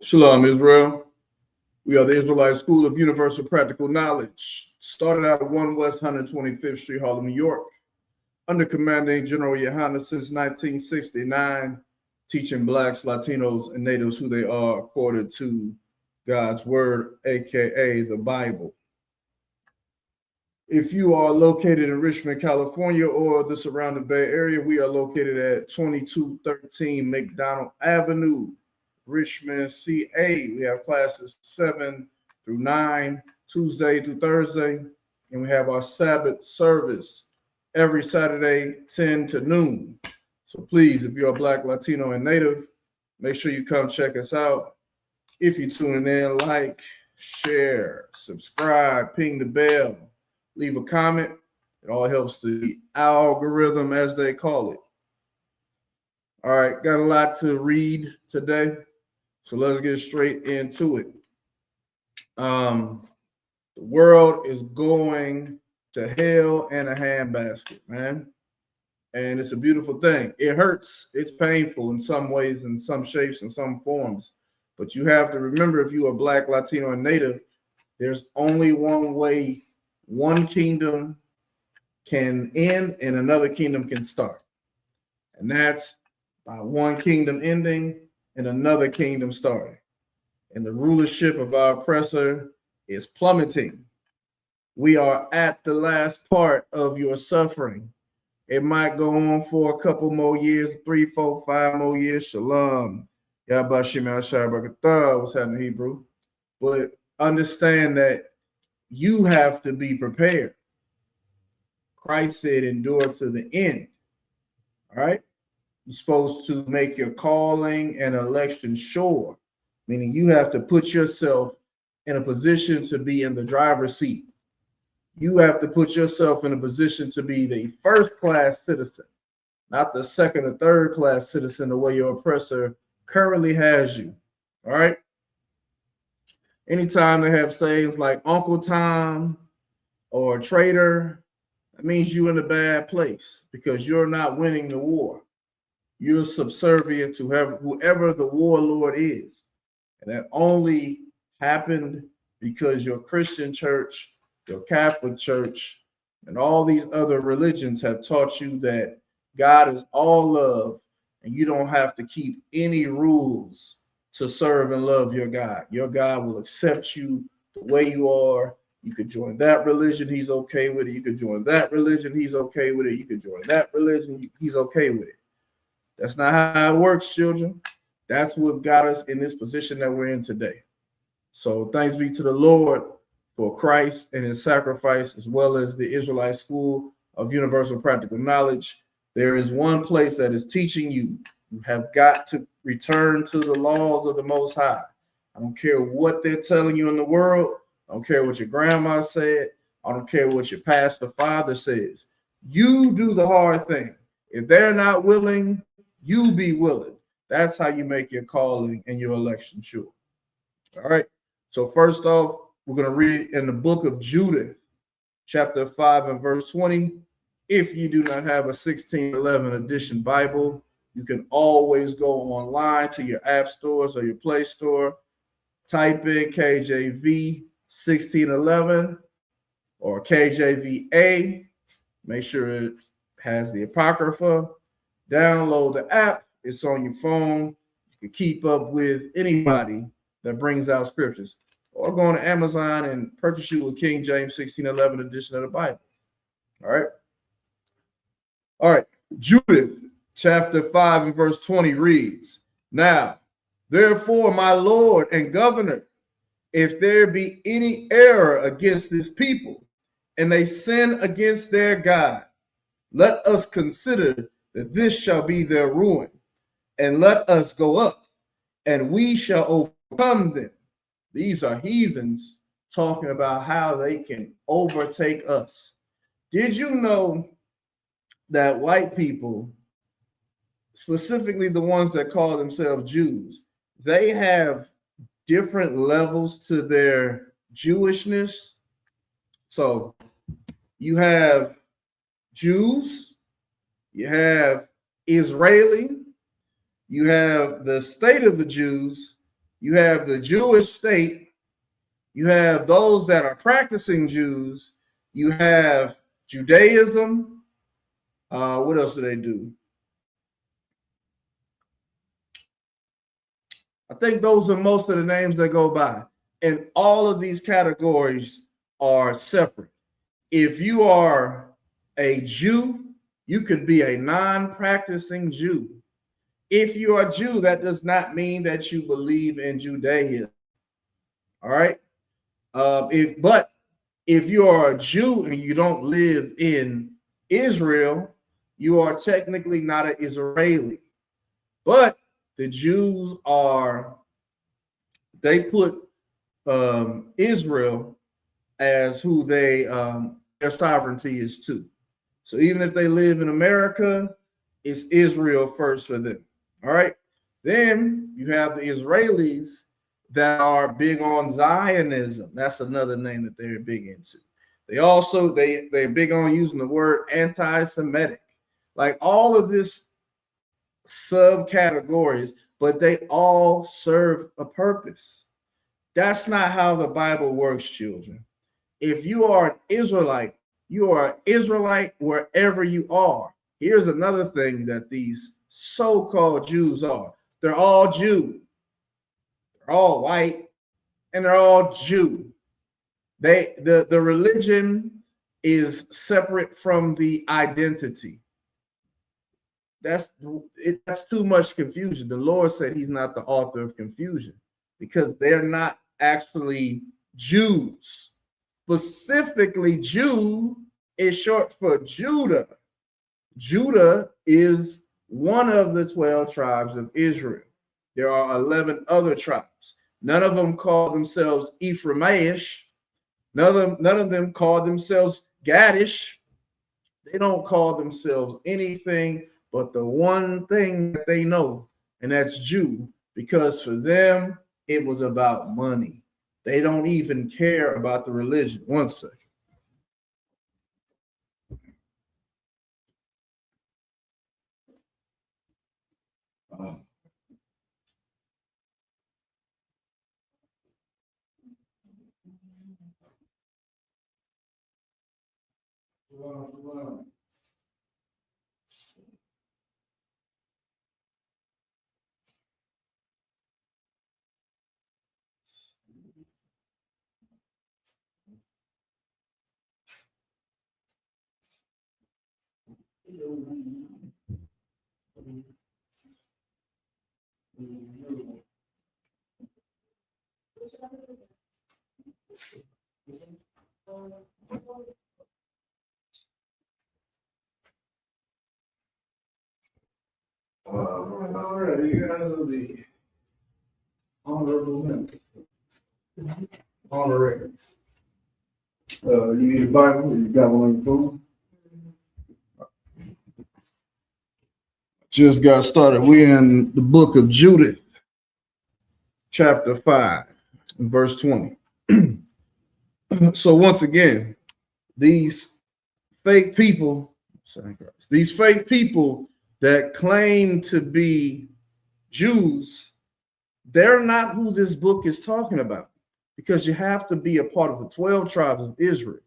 Shalom, Israel. We are the Israelite School of Universal Practical Knowledge, started out at 1 West 125th Street, Harlem, New York, under Commanding General Yohana since 1969, teaching Blacks, Latinos, and Natives who they are according to God's Word, aka the Bible. If you are located in Richmond, California, or the surrounding Bay Area, we are located at 2213 McDonald Avenue, Richmond, CA. We have classes 7 through 9, Tuesday through Thursday, and we have our Sabbath service every Saturday, 10 to noon. So please, if you're a Black, Latino, and Native, make sure you come check us out. If you're tuning in, like, share, subscribe, ping the bell, leave a comment. It all helps the algorithm, as they call it. All right, got a lot to read today, so let's get straight into it. The world is going to hell in a handbasket, man. And it's a beautiful thing. It hurts. It's painful in some ways, in some shapes, in some forms. But you have to remember, if you are Black, Latino, and Native, there's only one way one kingdom can end and another kingdom can start. And that's by one kingdom ending and another kingdom starting. And the rulership of our oppressor is plummeting. We are at the last part of your suffering. It might go on for a couple more years, 3, 4, 5 more years. Shalom. Yabashim al-Shai Barakatah. What's happening, Hebrew? But understand that you have to be prepared. Christ said, endure to the end. All right? You're supposed to make your calling and election sure, meaning you have to put yourself in a position to be in the driver's seat. You have to put yourself in a position to be the first-class citizen, not the second or third-class citizen, the way your oppressor currently has you. All right? Anytime they have sayings like Uncle Tom or traitor, that means you're in a bad place because you're not winning the war. You're subservient to whoever the warlord is. And that only happened because your Christian church, your Catholic church, and all these other religions have taught you that God is all love and you don't have to keep any rules to serve and love your God. Your God will accept you the way you are. You could join that religion, he's okay with it. You could join that religion, he's okay with it. You could join that religion, he's okay with it. That's not how it works, children. That's what got us in this position that we're in today. So thanks be to the Lord for Christ and his sacrifice, as well as the Israelite School of Universal Practical Knowledge. There is one place that is teaching you. You have got to return to the laws of the Most High. I don't care what they're telling you in the world. I don't care what your grandma said. I don't care what your pastor father says. You do the hard thing. If they're not willing, you be willing. That's how you make your calling and your election sure. All right. So first off, we're going to read in the book of Judith, chapter 5 and verse 20. If you do not have a 1611 edition Bible, you can always go online to your app stores or your Play Store, type in KJV 1611 or KJVA. Make sure it has the Apocrypha. Download the app. It's on your phone. You can keep up with anybody that brings out scriptures. Or go on Amazon and purchase you a King James 1611 edition of the Bible. All right. All right. Judith chapter 5 and verse 20 reads, Now, therefore, my Lord and governor, if there be any error against this people, and they sin against their God, let us consider that this shall be their ruin, and let us go up, and we shall overcome them. These are heathens talking about how they can overtake us. Did you know that white people, specifically the ones that call themselves Jews, they have different levels to their Jewishness? So you have Jews, you have Israeli, You have the state of the Jews. You have the Jewish state. You have those that are practicing Jews. You have Judaism. What else do they do? I think those are most of the names that go by. And all of these categories are separate. If you are a Jew, you could be a non-practicing Jew. If you are a Jew, that does not mean that you believe in Judaism. All right. But if you are a Jew and you don't live in Israel, you are technically not an Israeli. But the Jews they put Israel as who their sovereignty is to. So even if they live in America, it's Israel first for them. All right. Then you have the Israelis that are big on Zionism. That's another name that they're big into. They're big on using the word anti-Semitic. Like all of this subcategories, but they all serve a purpose. That's not how the Bible works, children. If you are an Israelite, you are an Israelite wherever you are. Here's another thing that these so-called Jews are. They're all Jew. They're all white, and they're all Jew. The religion is separate from the identity. That's too much confusion. The Lord said he's not the author of confusion because they're not actually Jews. Specifically, Jew is short for Judah. Judah is one of the 12 tribes of Israel. There are 11 other tribes. None of them call themselves Ephraimish. None of them call themselves Gadish. They don't call themselves anything but the one thing that they know, and that's Jew, because for them, it was about money. They don't even care about the religion. One second. All right, you guys will be honorable members. Honoraries. You need a Bible? You got one on your phone? Just got started. We're in the book of Judith, chapter 5, verse 20. So once again, these fake people that claim to be Jews, they're not who this book is talking about, because you have to be a part of the 12 tribes of Israel.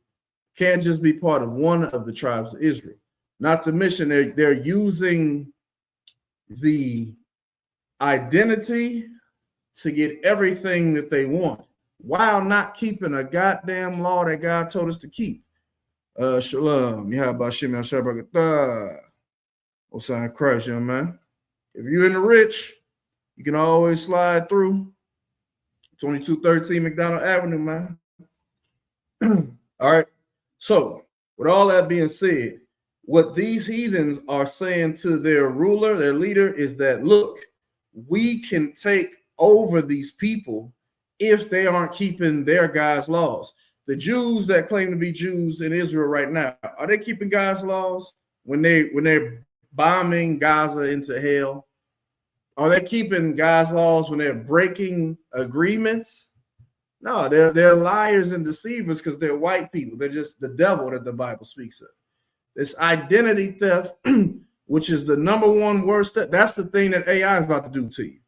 Can't just be part of one of the tribes of Israel. Not to mention they're using the identity to get everything that they want while not keeping a goddamn law that God told us to keep. Shalom. Yahabashim Yashabakata. Osan Christ, young man. If you're in the rich, you can always slide through 2213 McDonald Avenue, man. All right. So, with all that being said, what these heathens are saying to their ruler, their leader, is that, look, we can take over these people if they aren't keeping their God's laws. The Jews that claim to be Jews in Israel right now, are they keeping God's laws when they're bombing Gaza into hell? Are they keeping God's laws when they're breaking agreements? No, they're liars and deceivers because they're white people. They're just the devil that the Bible speaks of. This identity theft which is the number one worst step. That's the thing that AI is about to do to you.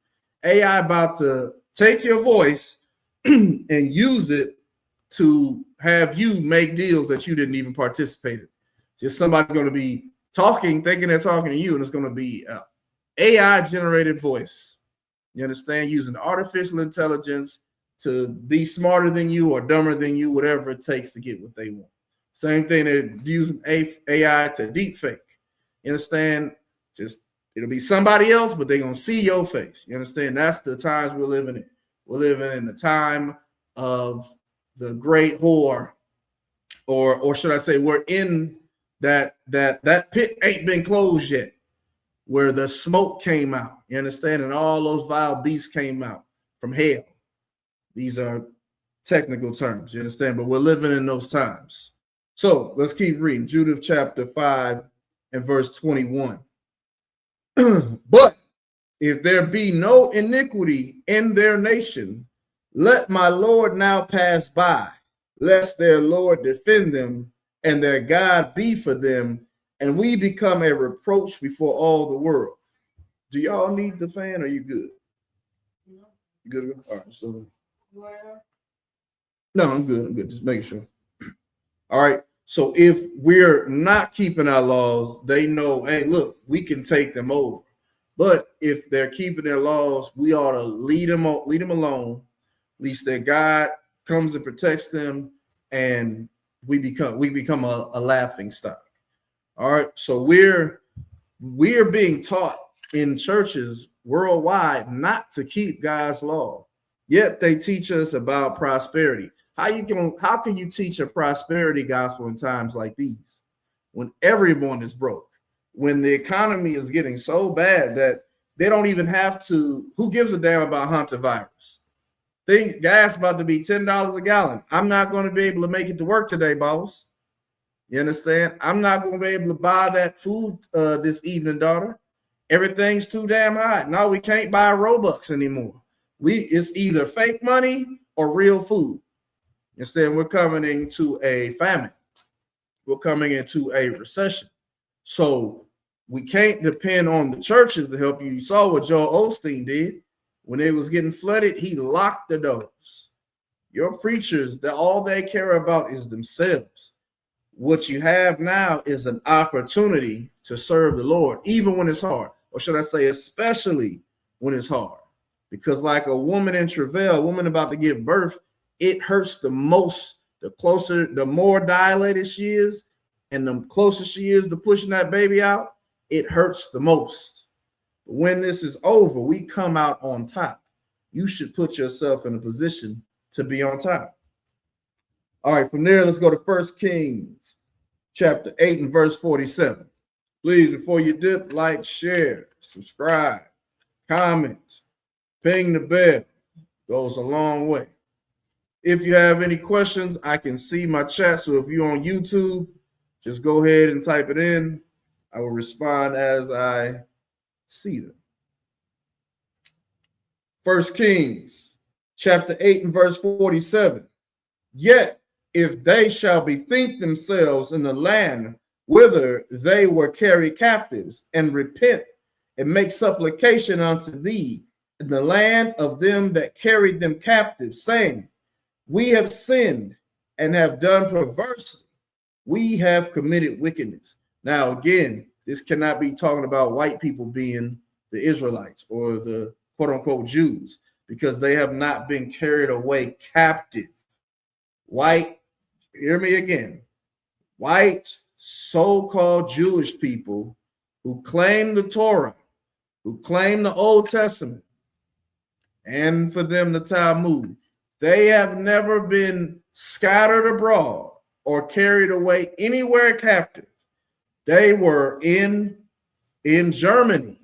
AI about to take your voice and use it to have you make deals that you didn't even participate in. Just somebody's going to be talking, thinking they're talking to you, and it's going to be an AI-generated voice. You understand? Using artificial intelligence to be smarter than you or dumber than you, whatever it takes to get what they want. Same thing, they're using AI to deep fake. You understand? Just it'll be somebody else, but they're going to see your face. You understand? That's the times we're living in. We're living in the time of the great whore, or should I say, we're in that pit ain't been closed yet, where the smoke came out. You understand? And all those vile beasts came out from hell. These are technical terms, you understand? But we're living in those times. So let's keep reading. Judith chapter 5 and verse 21. But if there be no iniquity in their nation, let my Lord now pass by, lest their Lord defend them, and their God be for them, and we become a reproach before all the world. Do y'all need the fan, or you good? You good? All right, so. No, I'm good. I'm good. Just making sure. All right. So if we're not keeping our laws, they know, hey, look, we can take them over. But if they're keeping their laws, we ought to lead them alone. At least that God comes and protects them, and we become a laughing stock. All right. So we're being taught in churches worldwide not to keep God's law. Yet they teach us about prosperity. How can you teach a prosperity gospel in times like these, when everyone is broke, when the economy is getting so bad that they don't even have to? Who gives a damn about hantavirus? Gas about to be $10 a gallon. I'm not going to be able to make it to work today, boss. You understand? I'm not going to be able to buy that food this evening, daughter. Everything's too damn high. No, we can't buy Robux anymore. It's either fake money or real food. Instead, we're coming into a famine. We're coming into a recession. So we can't depend on the churches to help you. You saw what Joel Osteen did. When they was getting flooded, he locked the doors. Your preachers, all they care about is themselves. What you have now is an opportunity to serve the Lord, even when it's hard. Or should I say, especially when it's hard. Because like a woman in travail, a woman about to give birth, it hurts the most, the more dilated she is, and the closer she is to pushing that baby out, it hurts the most. When this is over, we come out on top. You should put yourself in a position to be on top. All right, from there, let's go to 1 Kings chapter 8 and verse 47. Please, before you dip, like, share, subscribe, comment, ping the bell. Goes a long way. If you have any questions, I can see my chat. So if you're on YouTube, just go ahead and type it in. I will respond as I see them. 1 Kings chapter 8 and verse 47. Yet if they shall bethink themselves in the land whither they were carried captives, and repent and make supplication unto thee in the land of them that carried them captive, saying, we have sinned and have done perversely. We have committed wickedness. Now, again, this cannot be talking about white people being the Israelites or the quote unquote Jews, because they have not been carried away captive. White, hear me again, white so-called Jewish people who claim the Torah, who claim the Old Testament, and for them the Talmud, they have never been scattered abroad or carried away anywhere captive. They were in Germany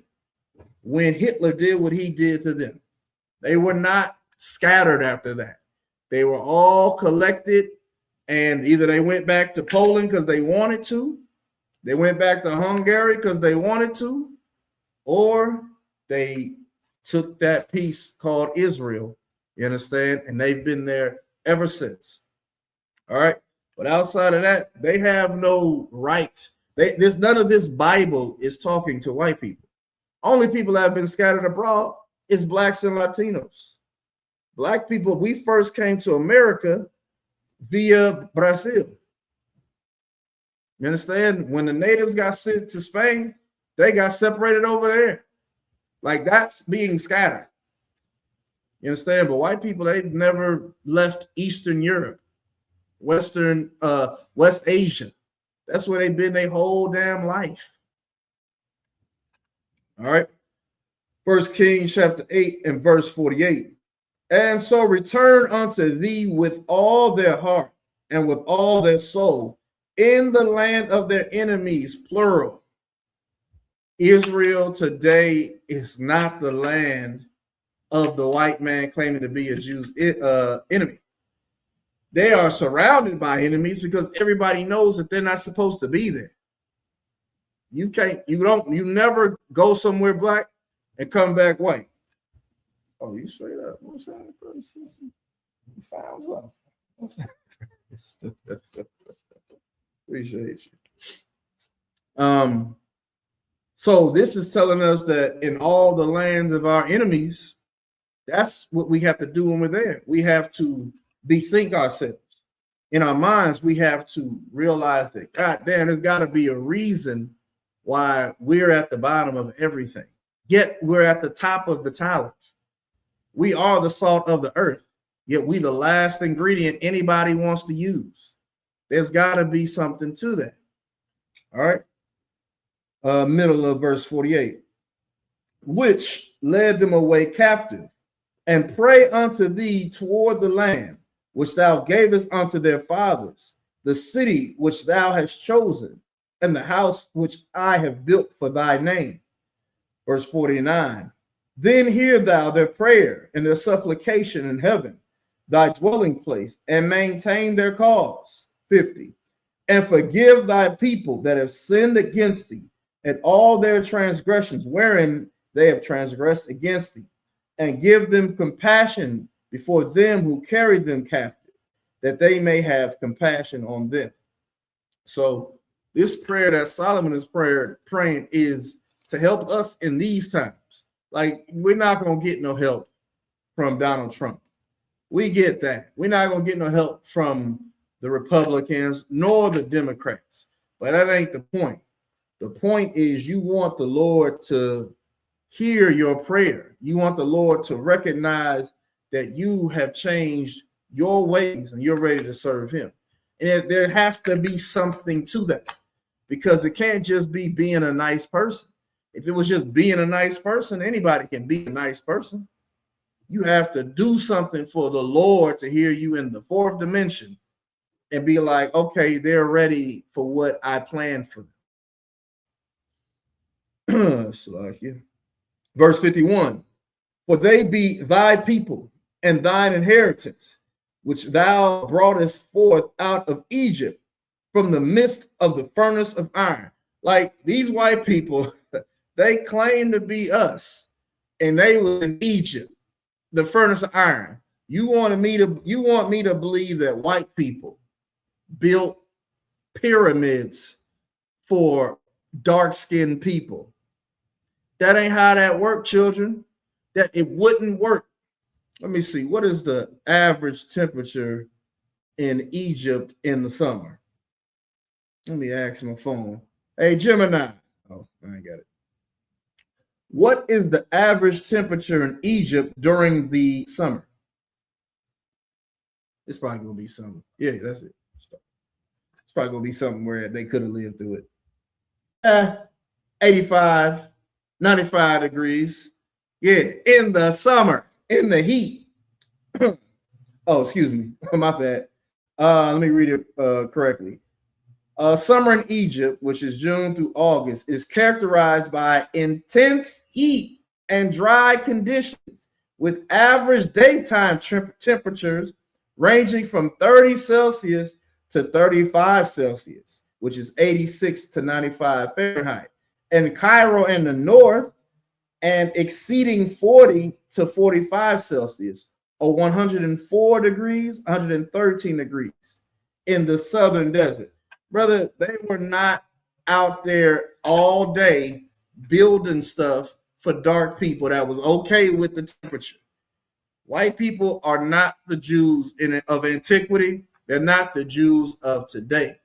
when Hitler did what he did to them. They were not scattered after that. They were all collected, and either they went back to Poland because they wanted to, they went back to Hungary because they wanted to, or they took that piece called Israel, you understand? And they've been there ever since. All right. But outside of that, they have no right. None of this Bible is talking to white people. Only people that have been scattered abroad is blacks and Latinos. Black people, we first came to America via Brazil. You understand? When the natives got sent to Spain, they got separated over there. Like, that's being scattered. You understand? But white people, they've never left Eastern Europe, West Asia. That's where they've been their whole damn life. All right. 1 Kings chapter 8 and verse 48. And so return unto thee with all their heart and with all their soul in the land of their enemies, plural. Israel today is not the land of the white man claiming to be a Jew's enemy. They are surrounded by enemies because everybody knows that they're not supposed to be there. You never go somewhere black and come back white. Oh, you straight up. What sound sounds up? Appreciate you. So this is telling us that in all the lands of our enemies, that's what we have to do when we're there. We have to bethink ourselves. In our minds, we have to realize that, God damn, there's got to be a reason why we're at the bottom of everything. Yet we're at the top of the talents. We are the salt of the earth, yet we the last ingredient anybody wants to use. There's got to be something to that. All right. Middle of verse 48. Which led them away captive, and pray unto thee toward the land which thou gavest unto their fathers, the city which thou hast chosen, and the house which I have built for thy name. Verse 49. Then hear thou their prayer and their supplication in heaven, thy dwelling place, and maintain their cause. 50. And forgive thy people that have sinned against thee, and all their transgressions wherein they have transgressed against thee, and give them compassion before them who carried them captive, that they may have compassion on them. So this prayer that Solomon is praying is to help us in these times. Like, we're not going to get no help from Donald Trump. We get that. We're not going to get no help from the Republicans nor the Democrats. But that ain't the point. The point is you want the Lord to hear your prayer. You want the Lord to recognize that you have changed your ways and you're ready to serve him. And there has to be something to that, because it can't just be being a nice person. If it was just being a nice person, anybody can be a nice person. You have to do something for the Lord to hear you in the fourth dimension and be like, okay, they're ready for what I planned for them. Verse 51. For they be thy people and thine inheritance, which thou broughtest forth out of Egypt from the midst of the furnace of iron. Like, these white people, they claim to be us, and they were in Egypt, the furnace of iron. You want me to believe that white people built pyramids for dark-skinned people? That ain't how that worked, children. That it wouldn't work. Let me see. What is the average temperature in Egypt in the summer? Let me ask my phone. Hey, Gemini. Oh, I ain't got it. What is the average temperature in Egypt during the summer? It's probably going to be something. Yeah, that's it. It's probably going to be something where they could have lived through it. 85, 95 degrees. Yeah, in the summer, in the heat. Oh, excuse me. My bad. Let me read it correctly. Summer in Egypt, which is June through August, is characterized by intense heat and dry conditions, with average daytime temperatures ranging from 30 Celsius to 35 Celsius, which is 86 to 95 Fahrenheit. In Cairo in the north, and exceeding 40 to 45 Celsius, or 104 degrees, 113 degrees in the southern desert. Brother, they were not out there all day building stuff for dark people that was okay with the temperature. White people are not the Jews of antiquity. They're not the Jews of today.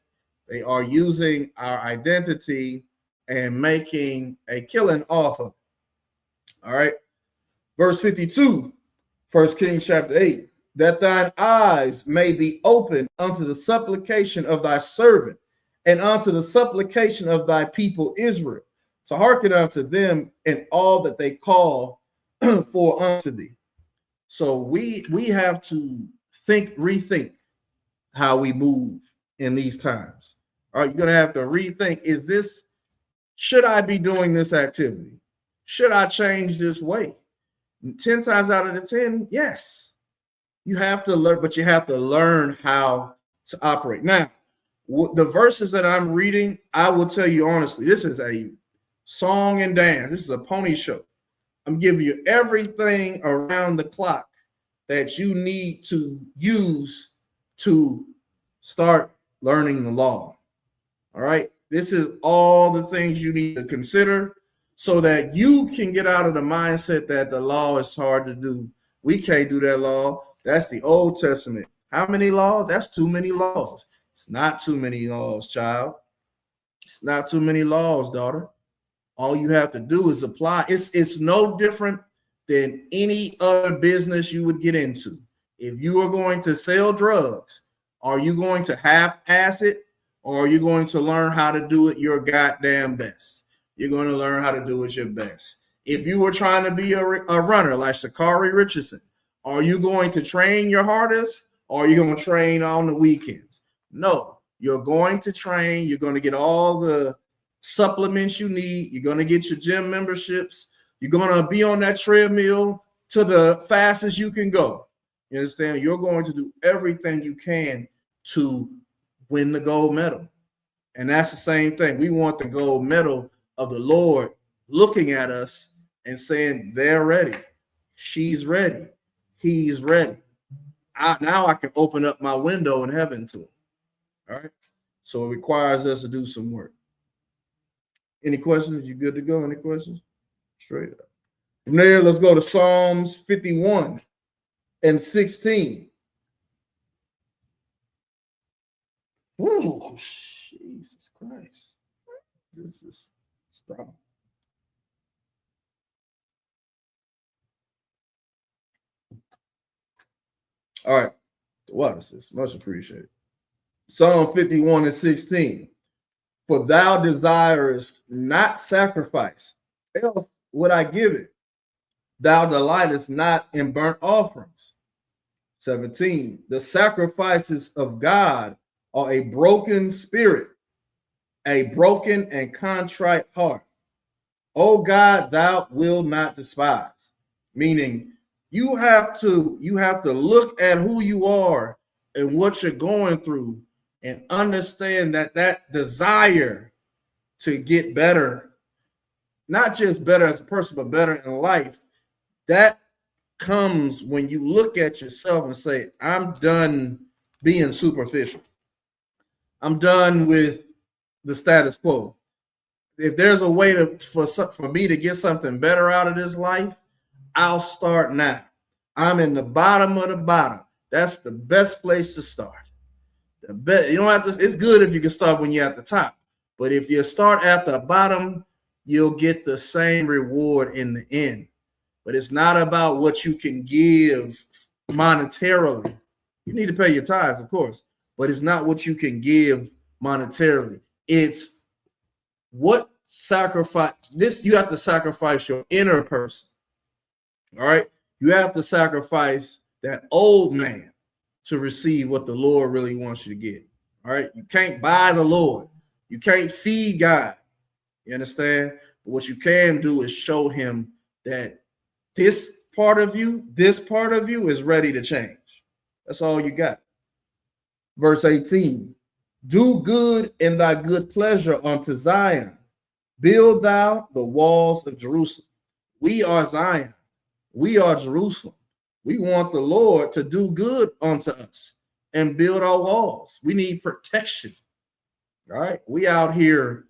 They are using our identity and making a killing off of it. All right. Verse 52, 1 Kings chapter 8, that thine eyes may be opened unto the supplication of thy servant and unto the supplication of thy people Israel, to hearken unto them in all that they call for unto thee. So we have to rethink how we move in these times. All right, you're going to have to rethink, should I be doing this activity? Should I change this way? 10 times out of the 10, yes. You have to learn, but you have to learn how to operate. Now, the verses that I'm reading, I will tell you honestly, this is a song and dance. This is a pony show. I'm giving you everything around the clock that you need to use to start learning the law. All right. This is all the things you need to consider so that you can get out of the mindset that the law is hard to do. We can't do that law. That's the Old Testament. How many laws? That's too many laws. It's not too many laws, child. It's not too many laws, daughter. All you have to do is apply. It's no different than any other business you would get into. If you are going to sell drugs, are you going to half-ass it, or are you going to learn how to do it your goddamn best? You're going to learn how to do it your best. If you were trying to be a runner like Sha'Carri Richardson, are you going to train your hardest, or are you going to train on the weekends? No, you're going to train. You're going to get all the supplements you need. You're going to get your gym memberships. You're going to be on that treadmill to the fastest you can go. You understand? You're going to do everything you can to win the gold medal. And that's the same thing. We want the gold medal of the Lord looking at us and saying, they're ready. She's ready. He's ready. Now I can open up my window in heaven to him. All right. So it requires us to do some work. Any questions? You good to go? Any questions? Straight up. From there, let's go to Psalms 51 and 16. Oh, Jesus Christ. This is strong. All right. What is this? Much appreciated. Psalm 51 and 16. For thou desirest not sacrifice, else would I give it. Thou delightest not in burnt offerings. 17. The sacrifices of God are a broken spirit, a broken and contrite heart. O God, thou wilt not despise. Meaning, you have to look at who you are and what you're going through and understand that desire to get better, not just better as a person, but better in life, that comes when you look at yourself and say, I'm done being superficial. I'm done with the status quo. If there's a way for me to get something better out of this life, I'll start now. I'm in the bottom of the bottom. That's the best place to start. You don't have to. It's good if you can start when you're at the top, but if you start at the bottom, you'll get the same reward in the end. But it's not about what you can give monetarily. You need to pay your tithes, of course, but it's not what you can give monetarily. It's what sacrifice. You have to sacrifice your inner person. All right, you have to sacrifice that old man to receive what the Lord really wants you to get. All right. You can't buy the Lord. You can't feed God. You understand? But what you can do is show him that this part of you is ready to change. That's all you got. Verse 18. Do good in thy good pleasure unto Zion. Build thou the walls of Jerusalem. We are Zion. We are Jerusalem. We want the Lord to do good unto us and build our walls. We need protection. All right. We out here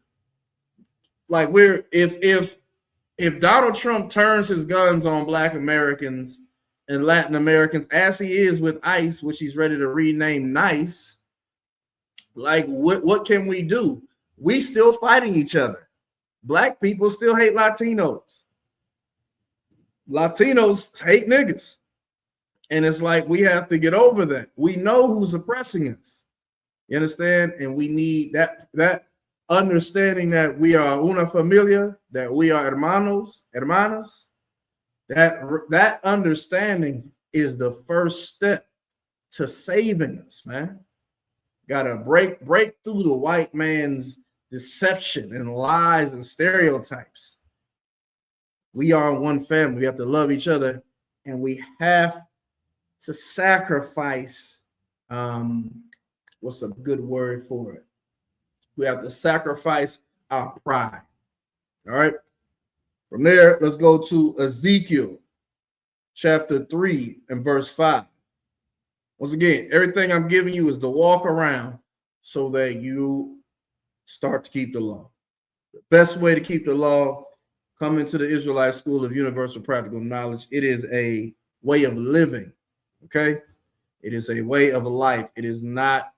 like we're if Donald Trump turns his guns on Black Americans and Latin Americans as he is with ICE, which he's ready to rename NICE, like what can we do? We still fighting each other. Black people still hate Latinos. Latinos hate niggas. And it's like we have to get over that. We know who's oppressing us. You understand? And we need that understanding that we are una familia, that we are hermanas. That understanding is the first step to saving us, man. Gotta break through the white man's deception and lies and stereotypes. We are one family. We have to love each other, and we have to sacrifice. What's a good word for it? We have to sacrifice our pride. All right. From there, let's go to Ezekiel chapter 3 and verse 5. Once again, everything I'm giving you is to walk around so that you start to keep the law. The best way to keep the law, come into the Israelite School of Universal Practical Knowledge. It is a way of living, okay? It is a way of life. It is not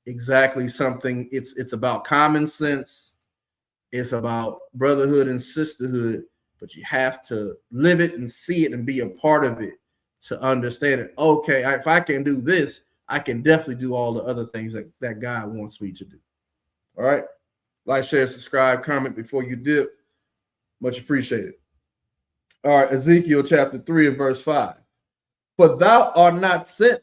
exactly something, it's about common sense. It's about brotherhood and sisterhood, but you have to live it and see it and be a part of it to understand it. Okay, if I can do this, I can definitely do all the other things that God wants me to do. All right. Like, share, subscribe, comment before you dip. Much appreciated. All right, Ezekiel chapter 3 and verse 5. For thou art not sent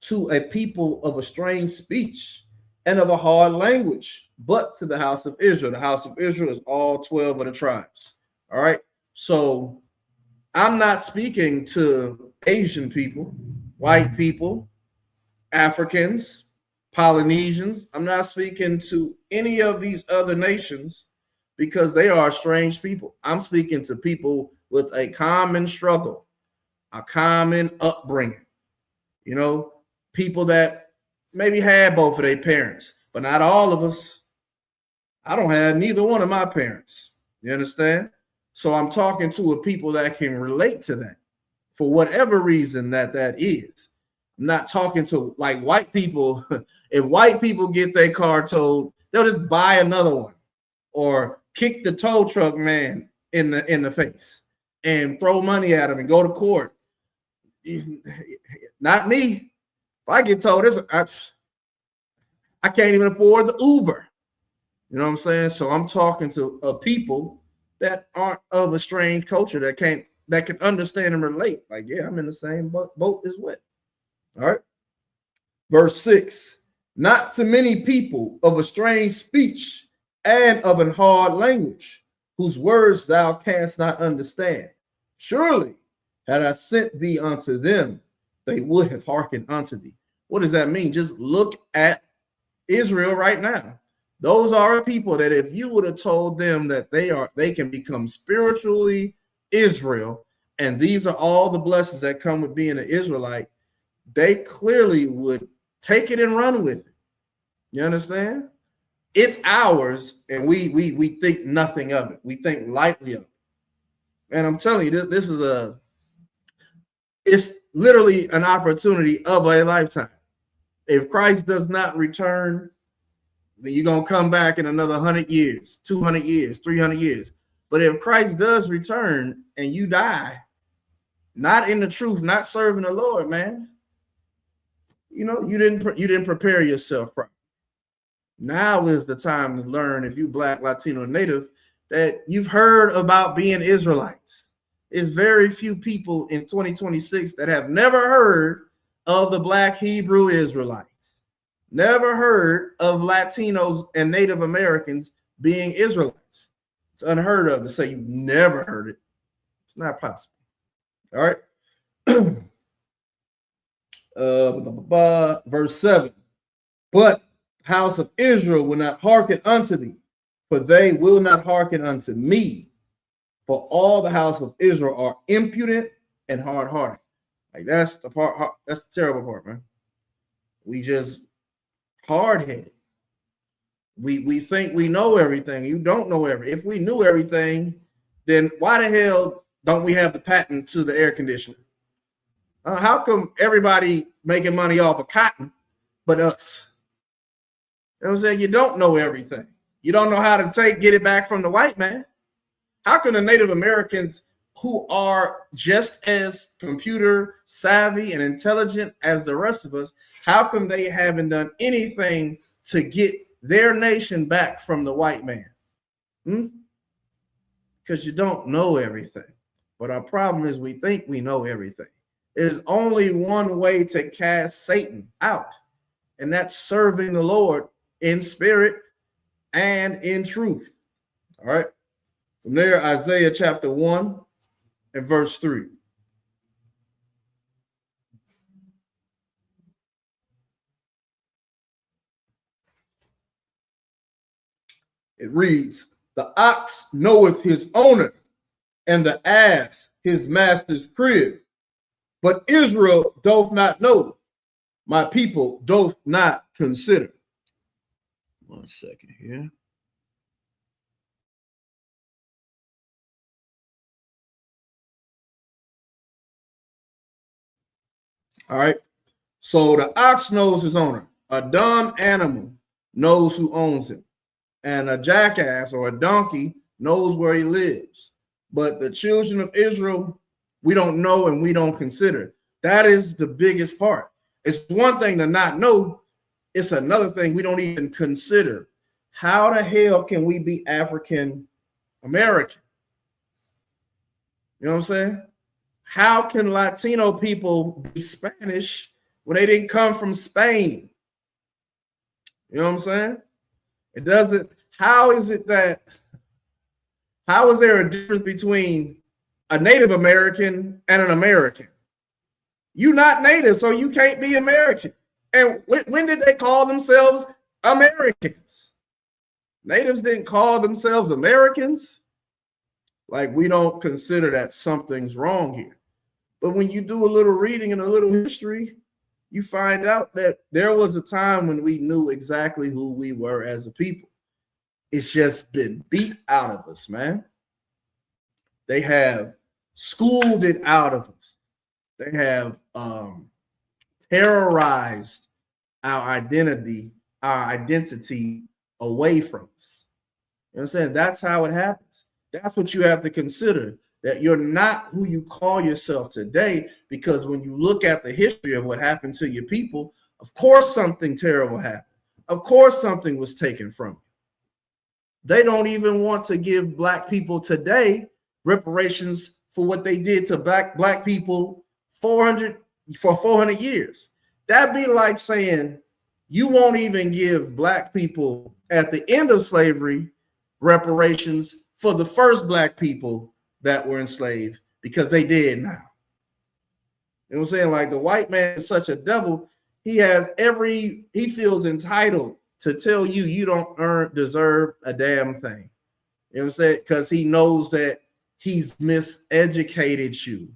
to a people of a strange speech and of a hard language, but to the house of Israel. The house of Israel is all 12 of the tribes. All right. So I'm not speaking to Asian people, white people, Africans, Polynesians. I'm not speaking to any of these other nations because they are strange people. I'm speaking to people with a common struggle, a common upbringing. You know, people that maybe had both of their parents, but not all of us. I don't have neither one of my parents. You understand? So I'm talking to a people that can relate to that for whatever reason that is. I'm not talking to like white people. If white people get their car towed, they'll just buy another one or kick the tow truck man in the face and throw money at him and go to court. Not me. If I get told this, I can't even afford the Uber. You know what I'm saying? So I'm talking to a people that aren't of a strange culture that can understand and relate. Like, yeah, I'm in the same boat as well. All right. Verse 6. Not to many people of a strange speech and of an hard language, whose words thou canst not understand. Surely, had I sent thee unto them, they would have hearkened unto thee. What does that mean? Just look at Israel right now. Those are people that if you would have told them that they can become spiritually Israel, and these are all the blessings that come with being an Israelite, they clearly would take it and run with it. You understand? It's ours, and we think nothing of it. We think lightly of it. And I'm telling you, it's literally an opportunity of a lifetime. If Christ does not return, then you're going to come back in another 100 years, 200 years, 300 years. But if Christ does return and you die, not in the truth, not serving the Lord, man, you know, you didn't prepare yourself properly. Now is the time to learn, if you Black, Latino, Native, that you've heard about being Israelites. There's very few people in 2026 that have never heard of the Black Hebrew Israelites. Never heard of Latinos and Native Americans being Israelites. It's unheard of to say you've never heard it. It's not possible. All right. Verse 7. But house of Israel will not hearken unto thee, for they will not hearken unto me. For all the house of Israel are impudent and hard-hearted. Like that's the part. That's the terrible part, man. We just hard-headed. We think we know everything. You don't know everything. If we knew everything, then why the hell don't we have the patent to the air conditioner? How come everybody making money off of cotton but us? You know what I'm saying? You don't know everything. You don't know how to get it back from the white man. How can the Native Americans, who are just as computer savvy and intelligent as the rest of us, how come they haven't done anything to get their nation back from the white man? Because you don't know everything. But our problem is we think we know everything. There's only one way to cast Satan out, and that's serving the Lord in spirit and in truth. All right. From there, Isaiah chapter 1 and verse 3. It reads, "The ox knoweth his owner, and the ass his master's crib. But Israel doth not know. My people doth not consider." 1 second here. All right. So the ox knows his owner. A dumb animal knows who owns him. And a jackass or a donkey knows where he lives. But the children of Israel, we don't know and we don't consider. That is the biggest part. It's one thing to not know. It's another thing we don't even consider. How the hell can we be African American? You know what I'm saying? How can Latino people be Spanish when they didn't come from Spain? You know what I'm saying? It doesn't. How is there a difference between a Native American and an American? You're not Native, so you can't be American. And when did they call themselves Americans? Natives didn't call themselves Americans. Like, we don't consider that something's wrong here. But when you do a little reading and a little history, you find out that there was a time when we knew exactly who we were as a people. It's just been beat out of us, man. They have schooled it out of us. They have terrorized our identity away from us. You know what I'm saying? That's how it happens. That's what you have to consider, that you're not who you call yourself today, because when you look at the history of what happened to your people, of course something terrible happened. Of course something was taken from you. They don't even want to give black people today reparations for what they did to black people 400 years. That'd be like saying you won't even give black people at the end of slavery reparations for the first black people that were enslaved, because they did now. You know what I'm saying? Like, the white man is such a devil. He feels entitled to tell you you don't deserve a damn thing. You know what I'm saying? Because he knows that he's miseducated you.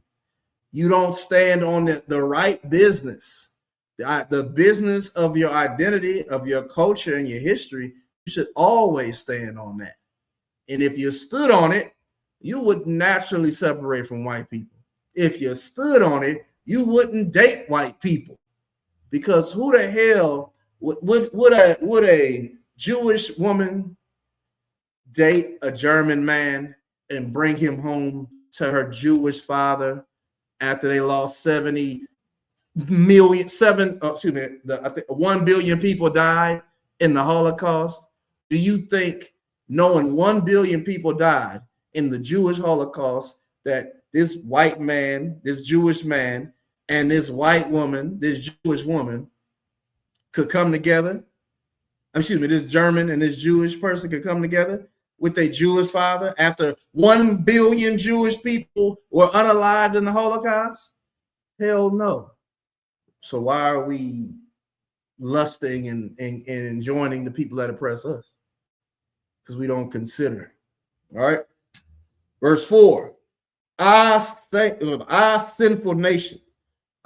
You don't stand on the right business. The business of your identity, of your culture and your history, you should always stand on that. And if you stood on it, you would naturally separate from white people. If you stood on it, you wouldn't date white people, because who the hell would a Jewish woman date a German man and bring him home to her Jewish father after they lost 1 billion people died in the Holocaust? Do you think, knowing 1 billion people died in the Jewish Holocaust, that this white man, this Jewish man, and this white woman, this Jewish woman, could come together? This German and this Jewish person could come together with a Jewish father after 1 billion Jewish people were unalived in the Holocaust? Hell no. So why are we lusting and joining the people that oppress us? Because we don't consider. All right. Verse 4. I sinful nation,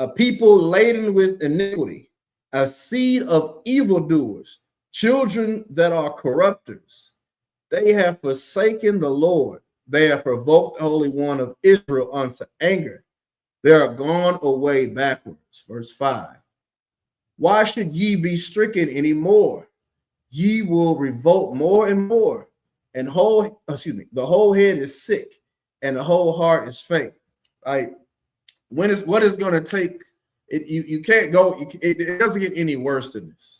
a people laden with iniquity, a seed of evildoers, Children that are corrupters, they have forsaken the Lord. They have provoked the Holy One of Israel unto anger. They are gone away backwards. Verse 5. Why should ye be stricken any more? Ye will revolt more and more. And the whole head is sick, and the whole heart is faint. Right? What is going to take it? You can't go. It doesn't get any worse than this.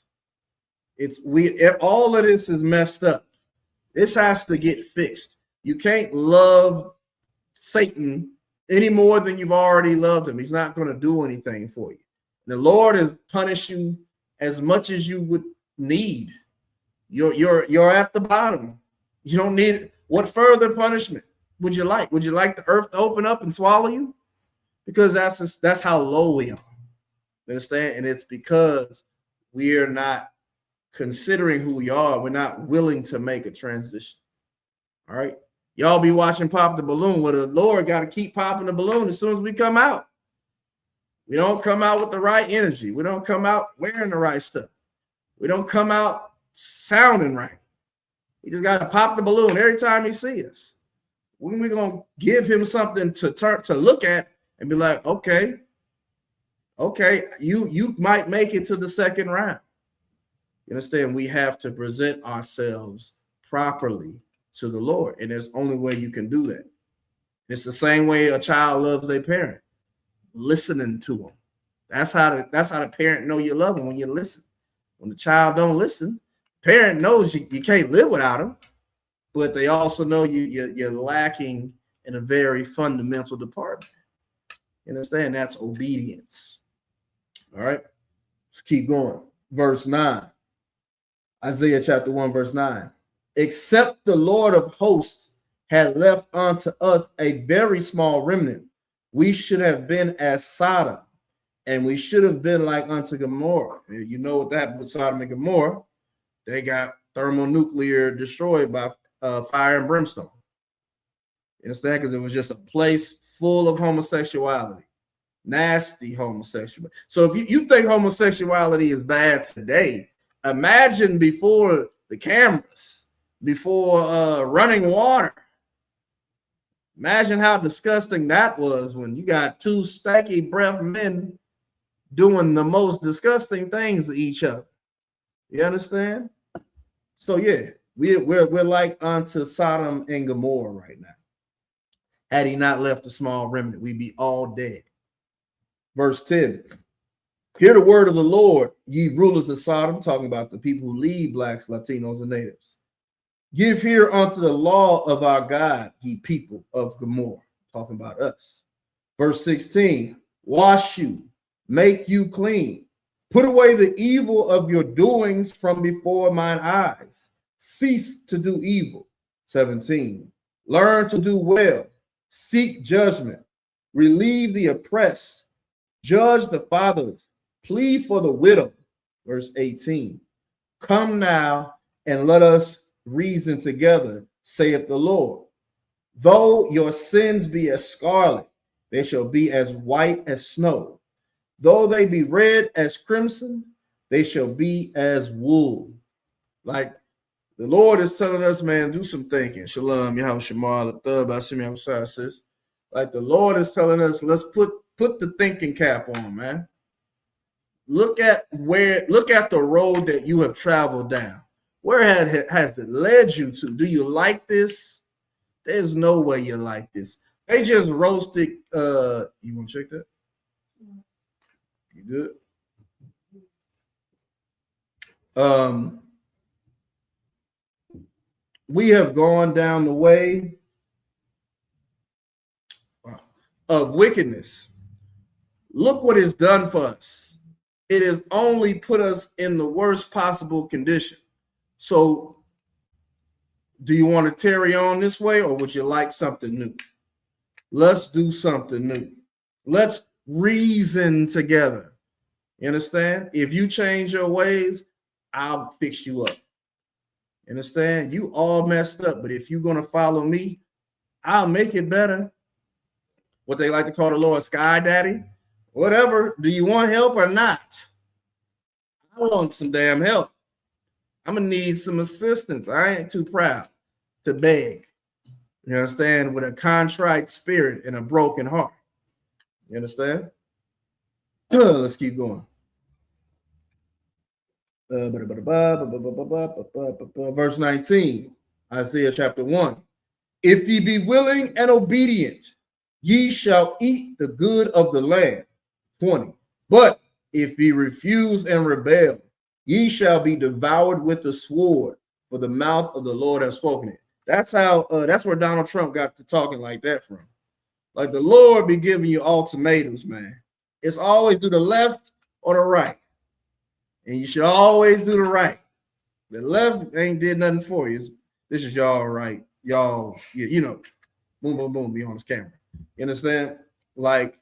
All of this is messed up. This has to get fixed. You can't love Satan any more than you've already loved him. He's not going to do anything for you. The Lord has punished you as much as you would need. You're at the bottom. You don't need it. What further punishment would you like? Would you like the earth to open up and swallow you? Because that's how low we are. You understand? And it's because we are not considering who we are. We're not willing to make a transition. All right. Y'all be watching Pop the Balloon. Well, the Lord got to keep popping the balloon as soon as we come out. We don't come out with the right energy. We don't come out wearing the right stuff. We don't come out sounding right. We just got to pop the balloon every time he sees us. When we going to give him something to look at and be like, okay, you might make it to the second round. You understand? We have to present ourselves properly to the Lord, and there's only way you can do that. It's the same way a child loves their parent, listening to them. That's how the parent know you love them, when you listen. When the child don't listen, parent knows you can't live without them, but they also know you're lacking in a very fundamental department. You understand? That's obedience. All right, let's keep going. Verse 9, Isaiah chapter 1, verse 9. Except the Lord of hosts had left unto us a very small remnant, we should have been as Sodom, and we should have been like unto Gomorrah. And you know what that with Sodom and Gomorrah? They got thermonuclear destroyed by fire and brimstone. You understand? Because it was just a place full of homosexuality, nasty homosexuality. So if you think homosexuality is bad today, imagine before the cameras, before running water. Imagine how disgusting that was when you got two stanky breath men doing the most disgusting things to each other. You understand? So yeah, we're like unto Sodom and Gomorrah right now. Had he not left a small remnant, we'd be all dead. Verse 10. Hear the word of the Lord, ye rulers of Sodom, talking about the people who lead blacks, Latinos, and natives. Give ear unto the law of our God, ye people of Gomorrah, talking about us. Verse 16, wash you, make you clean. Put away the evil of your doings from before mine eyes. Cease to do evil. 17, learn to do well. Seek judgment. Relieve the oppressed. Judge the fatherless. Plead for the widow. Verse 18, come now and let us reason together, saith the Lord. Though your sins be as scarlet, they shall be as white as snow. Though they be red as crimson, they shall be as wool. Like the Lord is telling us, man, do some thinking. Shalom, Yahweh Shemar, sis. Like the Lord is telling us, let's put the thinking cap on, man. Look at the road that you have traveled down. Where has it led you to? Do you like this? There's no way you like this. They just roasted. You want to check that? You good? We have gone down the way of wickedness. Look what it's done for us. It has only put us in the worst possible condition. So do you want to carry on this way, or would you like something new? Let's do something new. Let's reason together. You understand? If you change your ways, I'll fix you up. You understand? You all messed up, but if you're going to follow me, I'll make it better. What they like to call the Lord Sky Daddy. Whatever. Do you want help or not? I want some damn help. I'm gonna need some assistance. I ain't too proud to beg. You understand? With a contrite spirit and a broken heart. You understand? Let's keep going. Verse 19, Isaiah chapter 1. If ye be willing and obedient, ye shall eat the good of the land. 20. But if ye refuse and rebel, ye shall be devoured with the sword, for the mouth of the Lord has spoken it. That's how. That's where Donald Trump got to talking like that from. Like the Lord be giving you ultimatums, man. It's always do the left or the right, and you should always do the right. The left ain't did nothing for you. This is y'all right. Y'all, you know, boom, boom, boom, be on this camera. You understand? Like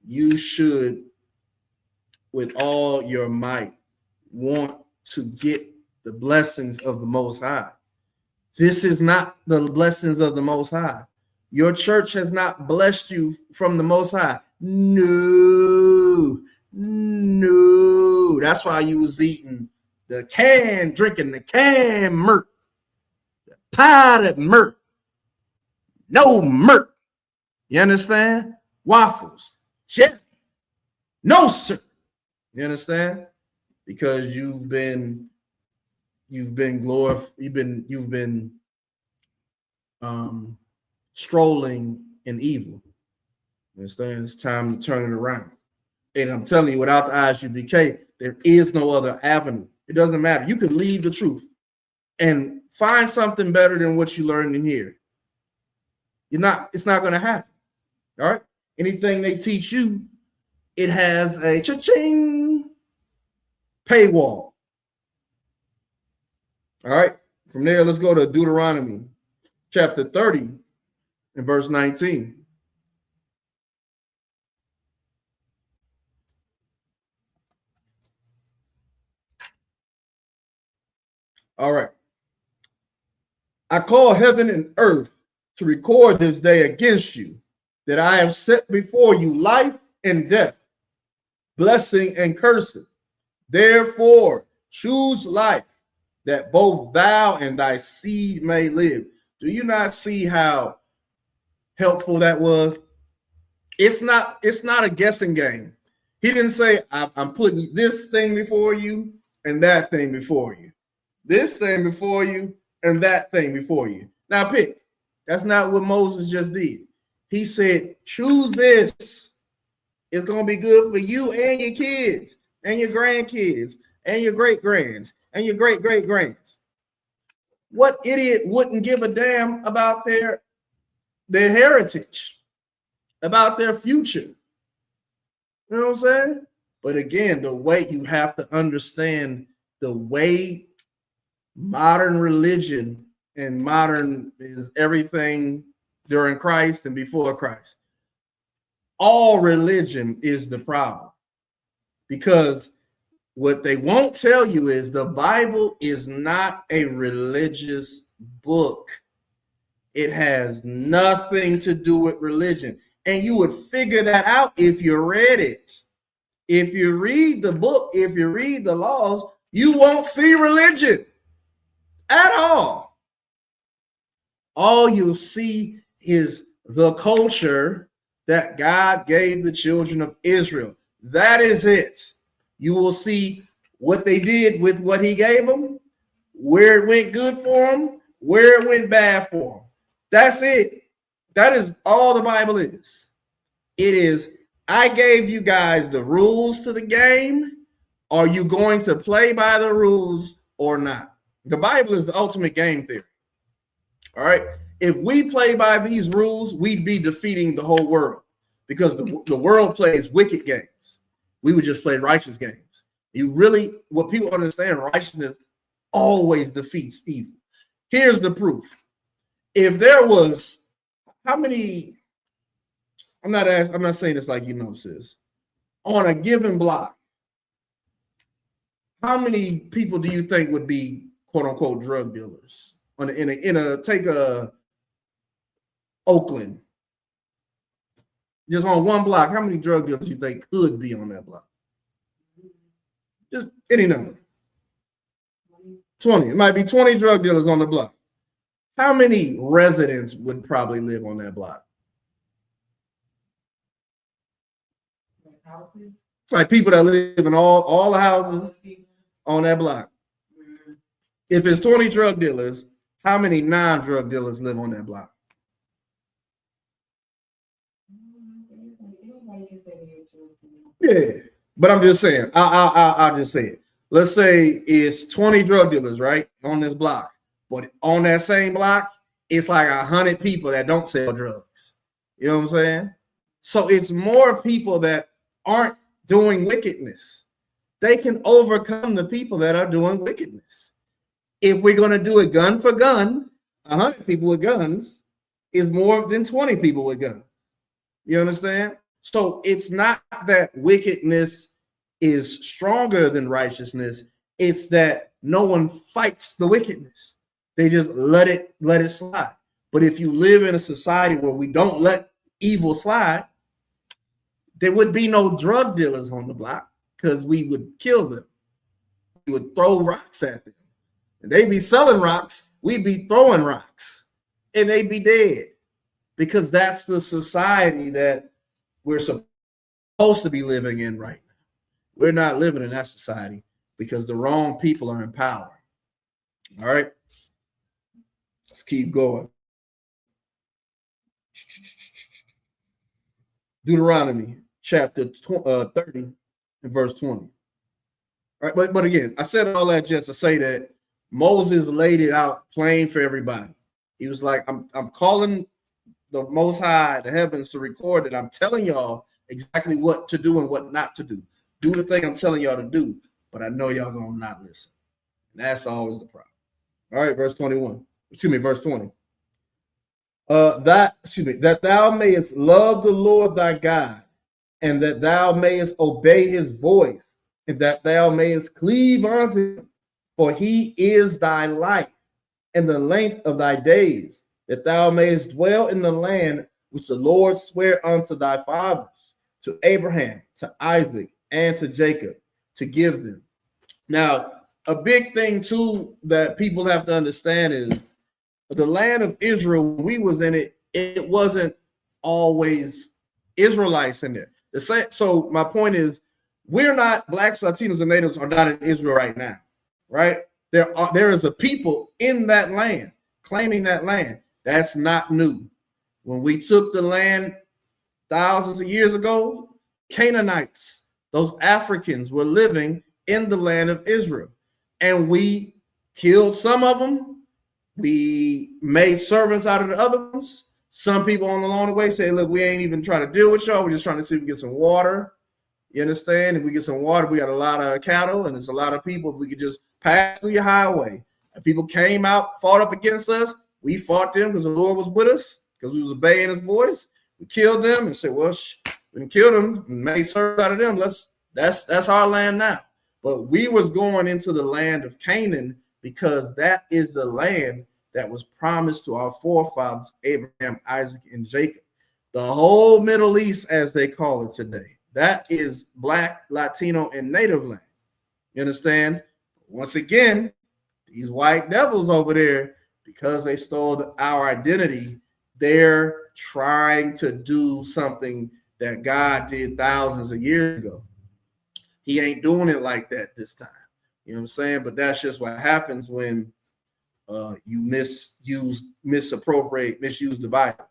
you should, with all your might, want to get the blessings of the Most High. This is not the blessings of the Most High. Your church has not blessed you from the Most High. No. That's why you was eating drinking the canned milk, the potted milk, no milk. You understand? Waffles, jelly, no sir. You understand? Because you've been strolling in evil. You understand? It's time to turn it around. And I'm telling you, without the Isupk, there is no other avenue. It doesn't matter. You could leave the truth and find something better than what you learned in here. It's not going to happen. All right. Anything they teach you, it has a cha-ching paywall. All right. From there, let's go to Deuteronomy chapter 30 and verse 19. All right. I call heaven and earth to record this day against you, that I have set before you life and death, blessing and cursing. Therefore, choose life, that both thou and thy seed may live. Do you not see how helpful that was? It's not a guessing game. He didn't say, I'm putting this thing before you and that thing before you. This thing before you and that thing before you. Now pick. That's not what Moses just did. He said, choose this. It's going to be good for you and your kids and your grandkids and your great-grands and your great-great-grands. What idiot wouldn't give a damn about their heritage, about their future? You know what I'm saying? But again, the way you have to understand the way modern religion and modern is everything during Christ and before Christ. All religion is the problem, because what they won't tell you is the Bible is not a religious book. It has nothing to do with religion. And you would figure that out if you read it. If you read the book, if you read the laws, you won't see religion at all. All you'll see is the culture that God gave the children of Israel. That is it. You will see what they did with what he gave them, where it went good for them, where it went bad for them. That's it. That is all the Bible is. It is, I gave you guys the rules to the game. Are you going to play by the rules or not? The Bible is the ultimate game theory. All right. If we play by these rules, we'd be defeating the whole world, because the world plays wicked games. We would just play righteous games. What people understand, righteousness always defeats evil. Here's the proof. If there was, how many, I'm not saying this like you know, sis, on a given block, how many people do you think would be quote unquote drug dealers take Oakland, just on one block? How many drug dealers you think could be on that block? Just any number. 20. It might be 20 drug dealers on the block. How many residents would probably live on that block? Houses? Like people that live in all the houses on that block. If it's 20 drug dealers, how many non-drug dealers live on that block? Yeah, but I'm just saying. I'll just say it. Let's say it's 20 drug dealers, right, on this block. But on that same block, it's like 100 people that don't sell drugs. You know what I'm saying? So it's more people that aren't doing wickedness. They can overcome the people that are doing wickedness. If we're going to do it gun for gun, 100 people with guns is more than 20 people with guns. You understand? So it's not that wickedness is stronger than righteousness. It's that no one fights the wickedness. They just let it slide. But if you live in a society where we don't let evil slide, there would be no drug dealers on the block because we would kill them. We would throw rocks at them. And they'd be selling rocks. We'd be throwing rocks. And they'd be dead. Because that's the society that we're supposed to be living in right now. We're not living in that society because the wrong people are in power. All right. Let's keep going. Deuteronomy chapter 30 and verse 20. All right, but again, I said all that just to say that Moses laid it out plain for everybody. He was like, I'm calling the Most High, the heavens, to record that I'm telling y'all exactly what to do and what not to do. Do the thing I'm telling y'all to do, but I know y'all gonna not listen. And that's always the problem. All right, verse 21. Excuse me, verse 20. That thou mayest love the Lord thy God, and that thou mayest obey his voice, and that thou mayest cleave unto him, for he is thy life and the length of thy days, that thou mayest dwell in the land which the Lord sware unto thy fathers, to Abraham, to Isaac, and to Jacob, to give them. Now, a big thing too that people have to understand is the land of Israel, when we was in it, it wasn't always Israelites in there. So my point is, we're not, blacks, Latinos, and natives are not in Israel right now, right? There is a people in that land, claiming that land. That's not new. When we took the land thousands of years ago, Canaanites, those Africans, were living in the land of Israel. And we killed some of them. We made servants out of the other ones. Some people along the way say, look, we ain't even trying to deal with y'all. We're just trying to see if we get some water. You understand? If we get some water, we got a lot of cattle and there's a lot of people. If we could just pass through your highway. And people came out, fought up against us. We fought them because the Lord was with us, because we was obeying his voice. We killed them and said, well, we can kill them and made servants out of them. That's our land now. But we was going into the land of Canaan because that is the land that was promised to our forefathers, Abraham, Isaac, and Jacob. The whole Middle East, as they call it today, that is Black, Latino, and Native land. You understand? Once again, these white devils over there, because they stole our identity, they're trying to do something that God did thousands of years ago. He ain't doing it like that this time. You know what I'm saying? But that's just what happens when you misuse the Bible.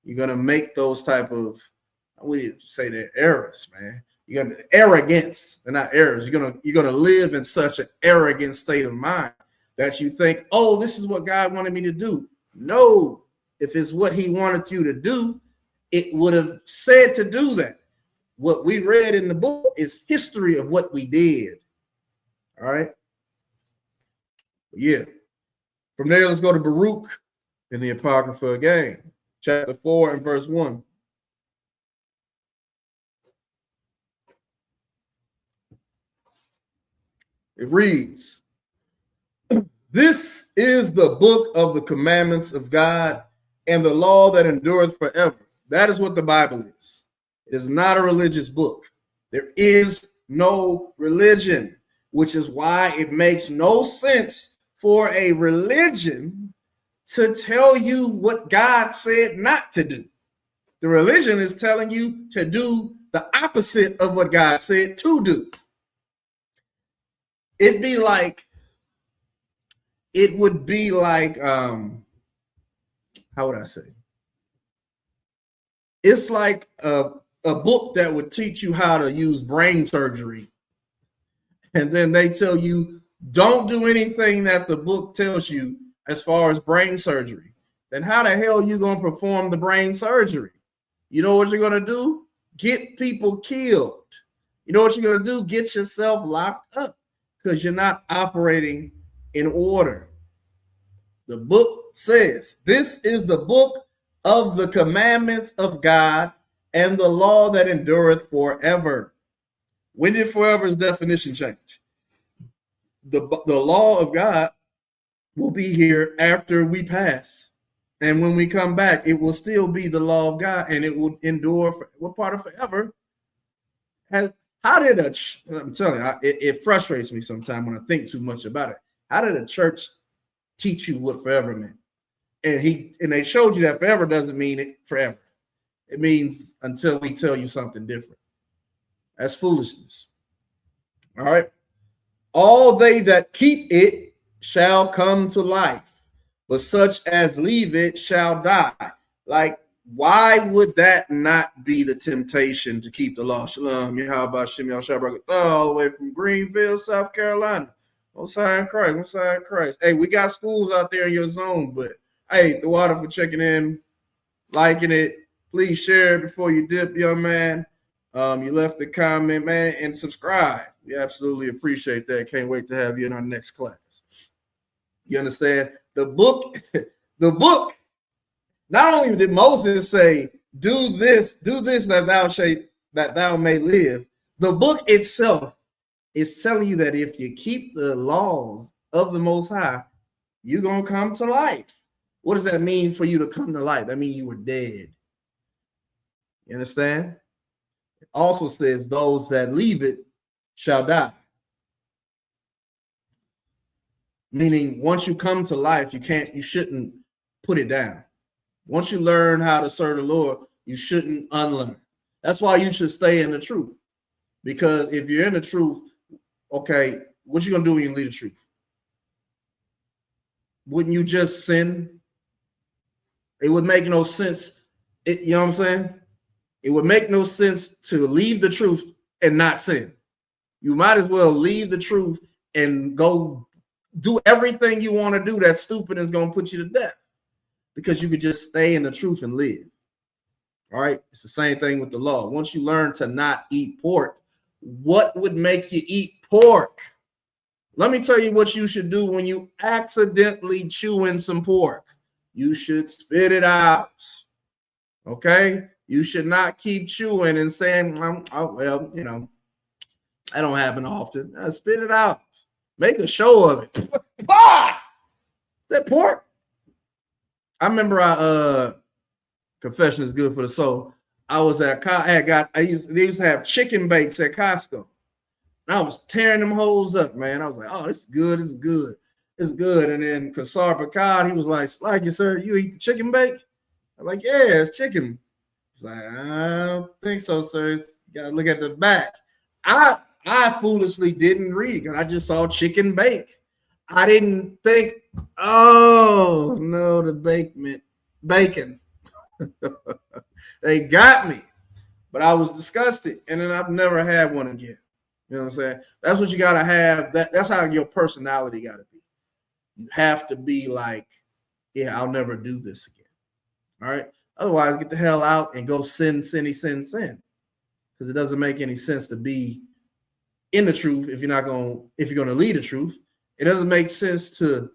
You're gonna make those type of, I would say they're errors, man. You're gonna arrogance. They're not errors. You're gonna live in such an arrogant state of mind that you think, oh, this is what God wanted me to do. No, if it's what he wanted you to do, it would have said to do that. What we read in the book is history of what we did. All right. Yeah. From there, let's go to Baruch in the Apocrypha again, chapter 4 and verse 1. It reads, this is the book of the commandments of God and the law that endureth forever. That is what the Bible is. It is not a religious book. There is no religion, which is why it makes no sense for a religion to tell you what God said not to do. The religion is telling you to do the opposite of what God said to do. It would be like, how would I say? It's like a book that would teach you how to use brain surgery. And then they tell you, don't do anything that the book tells you as far as brain surgery. Then how the hell are you going to perform the brain surgery? You know what you're going to do? Get people killed. You know what you're going to do? Get yourself locked up because you're not operating in order. The book says, this is the book of the commandments of God and the law that endureth forever. When did forever's definition change? The law of God will be here after we pass. And when we come back, it will still be the law of God and it will endure. What part of forever? I'm telling you, it frustrates me sometimes when I think too much about it. How did a church teach you what forever meant? And they showed you that forever doesn't mean it forever. It means until we tell you something different. That's foolishness. All right. All they that keep it shall come to life, but such as leave it shall die. Like, why would that not be the temptation to keep the law? Shalom, Yahweh Shem Yahshua, all the way from Greenville, South Carolina. Most High in Christ, Most High in Christ. Hey, we got schools out there in your zone, but hey, the water for checking in, liking it. Please share it before you dip, young man. You left a comment, man, and subscribe. We absolutely appreciate that. Can't wait to have you in our next class. You understand? The book, not only did Moses say, do this that thou may live, the book itself is telling you that if you keep the laws of the Most High, you're going to come to life. What does that mean for you to come to life? That means you were dead. You understand? It also says those that leave it shall die. Meaning once you come to life, you shouldn't put it down. Once you learn how to serve the Lord, you shouldn't unlearn. That's why you should stay in the truth. Because if you're in the truth, okay, what you gonna do when you leave the truth? Wouldn't you just sin? It would make no sense. You know what I'm saying? It would make no sense to leave the truth and not sin. You might as well leave the truth and go do everything you want to do that's stupid and is going to put you to death, because you could just stay in the truth and live. All right. It's the same thing with the law. Once you learn to not eat pork, what would make you eat pork? Let me tell you what you should do when you accidentally chew in some pork. You should spit it out. Okay. You should not keep chewing and saying, oh, well, you know, that don't happen often. Spit it out. Make a show of it. Ah! Is that pork? I remember confession is good for the soul. I was at they used to have chicken bakes at Costco. And I was tearing them holes up, man. I was like, oh, this is good, this is good, this is good. And then Kassar Bakad, he was like you, sir, you eat the chicken bake? I'm like, yeah, it's chicken. He's like, I don't think so, sir. You gotta look at the back. I foolishly didn't read it because I just saw chicken bake. I didn't think, oh no, the bake meant bacon. They got me, but I was disgusted, and then I've never had one again. You know what I'm saying? That's what you gotta have. That's how your personality gotta be. You have to be like, yeah, I'll never do this again. All right. Otherwise, get the hell out and go sin. Because it doesn't make any sense to be in the truth if you're going to lead the truth. It doesn't make sense to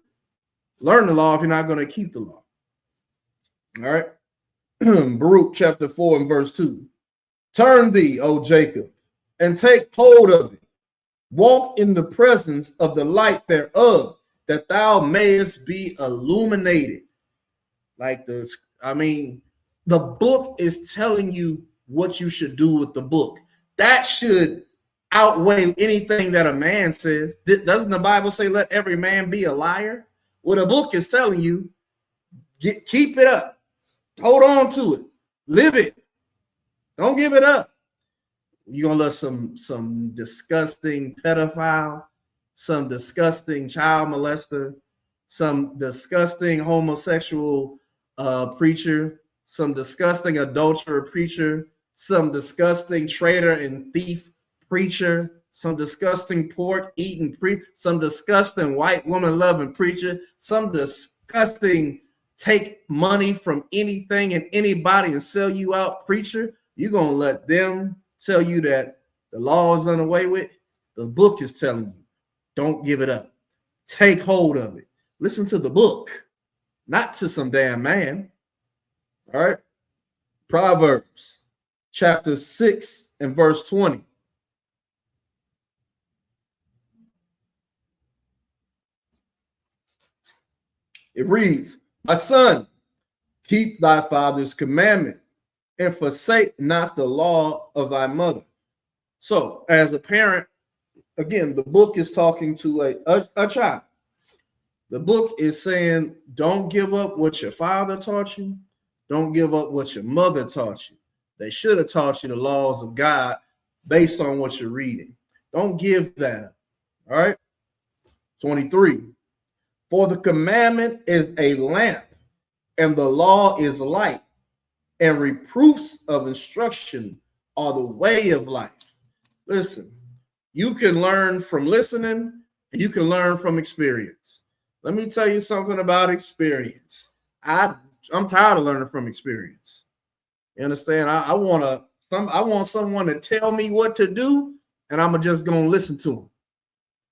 learn the law if you're not going to keep the law. All right. Baruch chapter 4 and verse 2. Turn thee, O Jacob, and take hold of it. Walk in the presence of the light thereof, that thou mayest be illuminated. Like this, the book is telling you what you should do with the book. That should outweigh anything that a man says. Doesn't the Bible say, let every man be a liar? Well, the book is telling you, keep it up. Hold on to it. Live it. Don't give it up. You're going to let some disgusting pedophile, some disgusting child molester, some disgusting homosexual preacher, some disgusting adulterer preacher, some disgusting traitor and thief preacher, some disgusting pork eating preacher, some disgusting white woman loving preacher, some disgusting take money from anything and anybody and sell you out preacher. You're going to let them tell you that the law is done away with? The book is telling you, don't give it up. Take hold of it. Listen to the book, not to some damn man. All right. Proverbs chapter 6 and verse 20. It reads, my son, keep thy father's commandment and forsake not the law of thy mother. So as a parent, again, the book is talking to a child. The book is saying, don't give up what your father taught you. Don't give up what your mother taught you. They should have taught you the laws of God based on what you're reading. Don't give that up. All right. 23. For the commandment is a lamp, and the law is light, and reproofs of instruction are the way of life. Listen, you can learn from listening, and you can learn from experience. Let me tell you something about experience. I'm tired of learning from experience. You understand? I want someone to tell me what to do, and I'm just gonna listen to them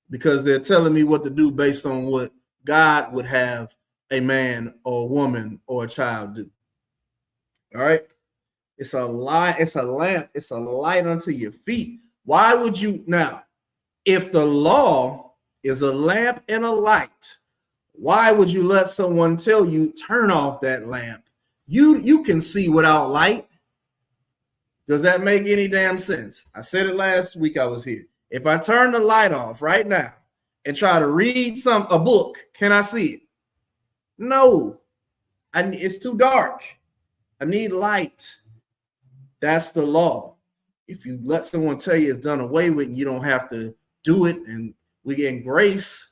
because they're telling me what to do based on what God would have a man or a woman or a child do. All right. It's a light, it's a lamp, it's a light unto your feet. Why would you now, if the law is a lamp and a light, why would you let someone tell you turn off that lamp? You can see without light. Does that make any damn sense? I said it last week I was here. If I turn the light off right now and try to read a book, can I see it? No, it's too dark. I need light. That's the law. If you let someone tell you it's done away with, and you don't have to do it, and we get grace,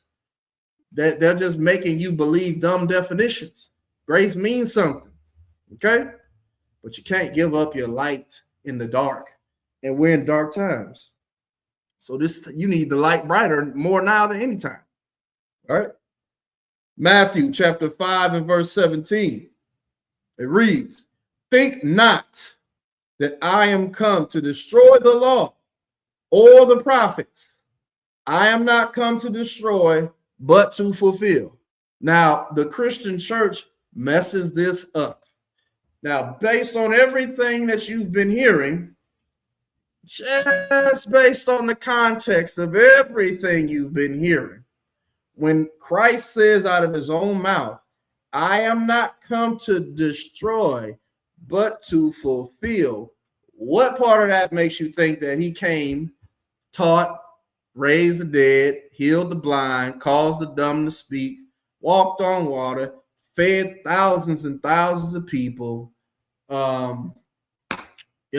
that they're just making you believe dumb definitions. Grace means something, okay? But you can't give up your light in the dark, and we're in dark times. So you need the light brighter more now than any time. All right. Matthew chapter 5 and verse 17. It reads, think not that I am come to destroy the law or the prophets. I am not come to destroy, but to fulfill. Now, the Christian church messes this up. Now, based on everything that you've been hearing, just based on the context of everything you've been hearing, when Christ says out of his own mouth, I am not come to destroy, but to fulfill, what part of that makes you think that he came, taught, raised the dead, healed the blind, caused the dumb to speak, walked on water, fed thousands and thousands of people, you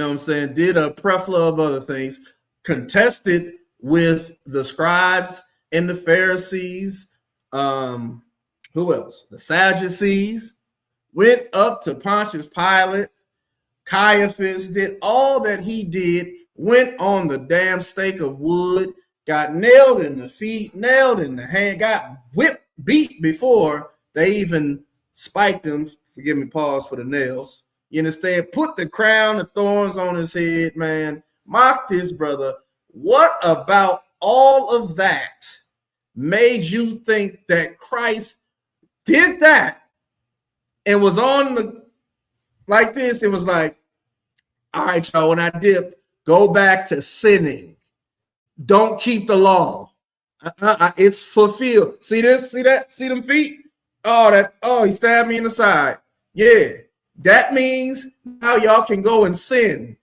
know what I'm saying, did a plethora of other things, contested with the scribes and the Pharisees, who else? The Sadducees, went up to Pontius Pilate, Caiaphas, did all that he did, went on the damn stake of wood, got nailed in the feet, nailed in the hand, got whipped, beat before they even spiked him. Forgive me, pause for the nails. You understand? Put the crown of thorns on his head, man. Mocked his brother. What about all of that made you think that Christ did that and was on the like this? It was like, all right, y'all, when I dip, go back to sinning. Don't keep the law. It's fulfilled. See this? See that? See them feet? Oh, he stabbed me in the side. Yeah. That means now y'all can go and sin.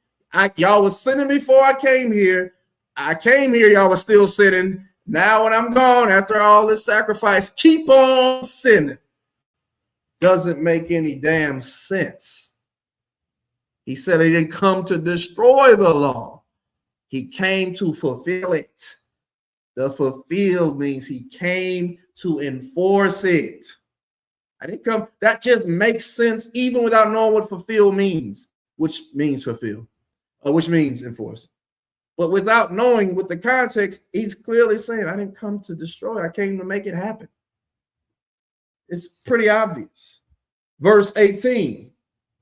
Y'all was sinning before I came here. I came here, y'all were still sinning. Now when I'm gone, after all this sacrifice, keep on sinning. Doesn't make any damn sense. He said he didn't come to destroy the law. He came to fulfill it. The fulfill means he came to enforce it. I didn't come. That just makes sense even without knowing what fulfill means, which means fulfill, which means enforce. But without knowing what the context, he's clearly saying, I didn't come to destroy. I came to make it happen. It's pretty obvious. Verse 18,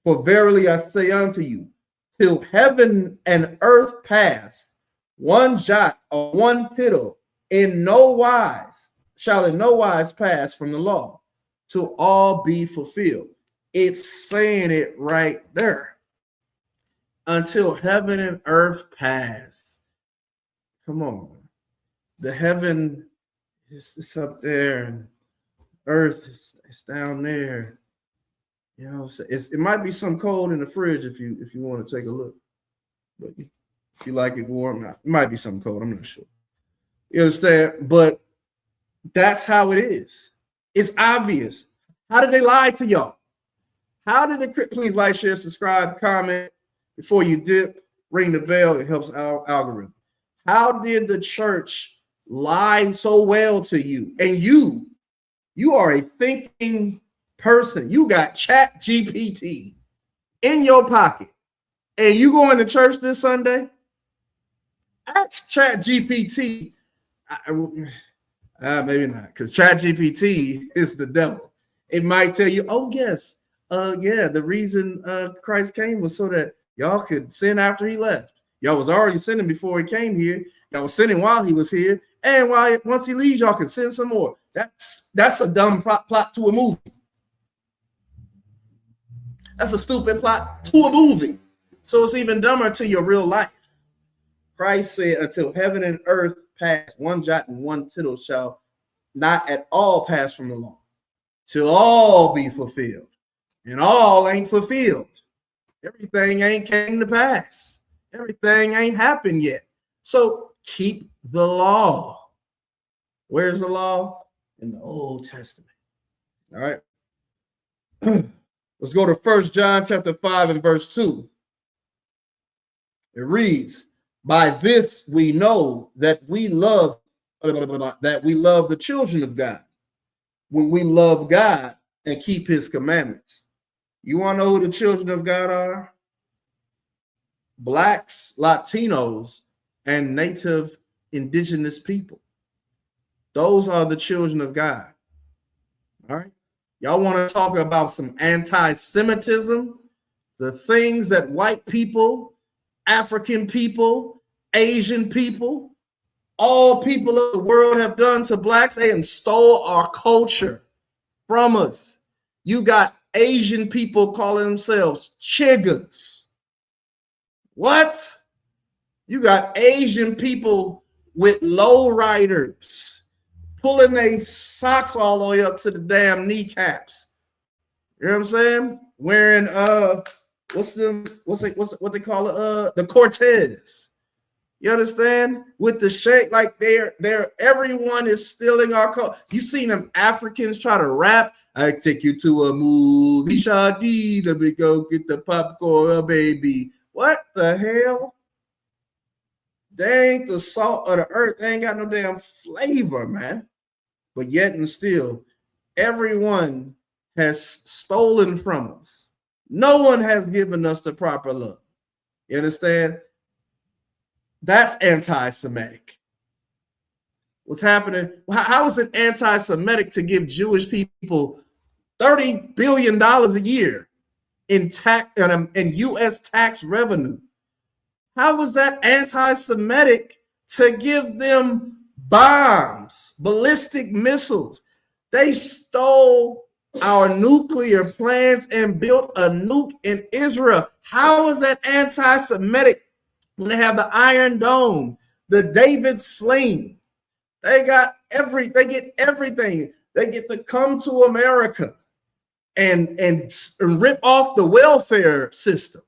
for verily I say unto you, till heaven and earth pass, one jot or one tittle in no wise shall in no wise pass from the law, to all be fulfilled. It's saying it right there. Until heaven and earth pass. Come on. The heaven is up there and earth is down there. You know, it might be some cold in the fridge if you want to take a look. But if you like it warm, it might be something cold. I'm not sure. You understand? But that's how it is. It's obvious. How did they lie to y'all? How did they? Please like, share, subscribe, comment before you dip. Ring the bell. It helps our algorithm. How did the church lie so well to you? And you are a thinking person. You got Chat GPT in your pocket, and you going to church this Sunday? Ask Chat GPT. Maybe not, because Chat GPT is the devil. It might tell you, oh yes, the reason Christ came was so that y'all could sin after he left. Y'all was already sinning before he came here. Y'all was sinning while he was here, and once he leaves, y'all can sin some more. That's a dumb plot to a movie. That's a stupid plot to a movie. So it's even dumber to your real life. Christ said, until heaven and earth pass, one jot and one tittle shall not at all pass from the law, till all be fulfilled. And all ain't fulfilled. Everything ain't came to pass. Everything ain't happened yet. So keep the law. Where's the law? In the Old Testament. All right. Let's go to 1 John chapter 5 and verse 2. It reads, by this we know that we love the children of God, when we love God and keep his commandments. You want to know who the children of God are? Blacks, Latinos, and native indigenous people. Those are the children of God. All right. Y'all want to talk about some anti-Semitism? The things that white people, African people, Asian people, all people of the world have done to blacks. They have stole our culture from us. You got Asian people calling themselves chiggas. What? You got Asian people with lowriders pulling their socks all the way up to the damn kneecaps. You know what I'm saying? Wearing what they call it? The Cortez. You understand? With the shake, like they're everyone is stealing our culture. You seen them Africans try to rap? I take you to a movie, Shadi, let me go get the popcorn, baby. What the hell? They ain't the salt of the earth. They ain't got no damn flavor, man. But yet and still, everyone has stolen from us. No one has given us the proper love. You understand? That's anti-Semitic. What's happening? How is it anti-Semitic to give Jewish people $30 billion a year in U.S. tax revenue? How was that anti-Semitic to give them bombs, ballistic missiles? They stole our nuclear plants and built a nuke in Israel. How is that anti-Semitic when they have the Iron Dome, the David Sling? They get everything. They get to come to America and rip off the welfare system.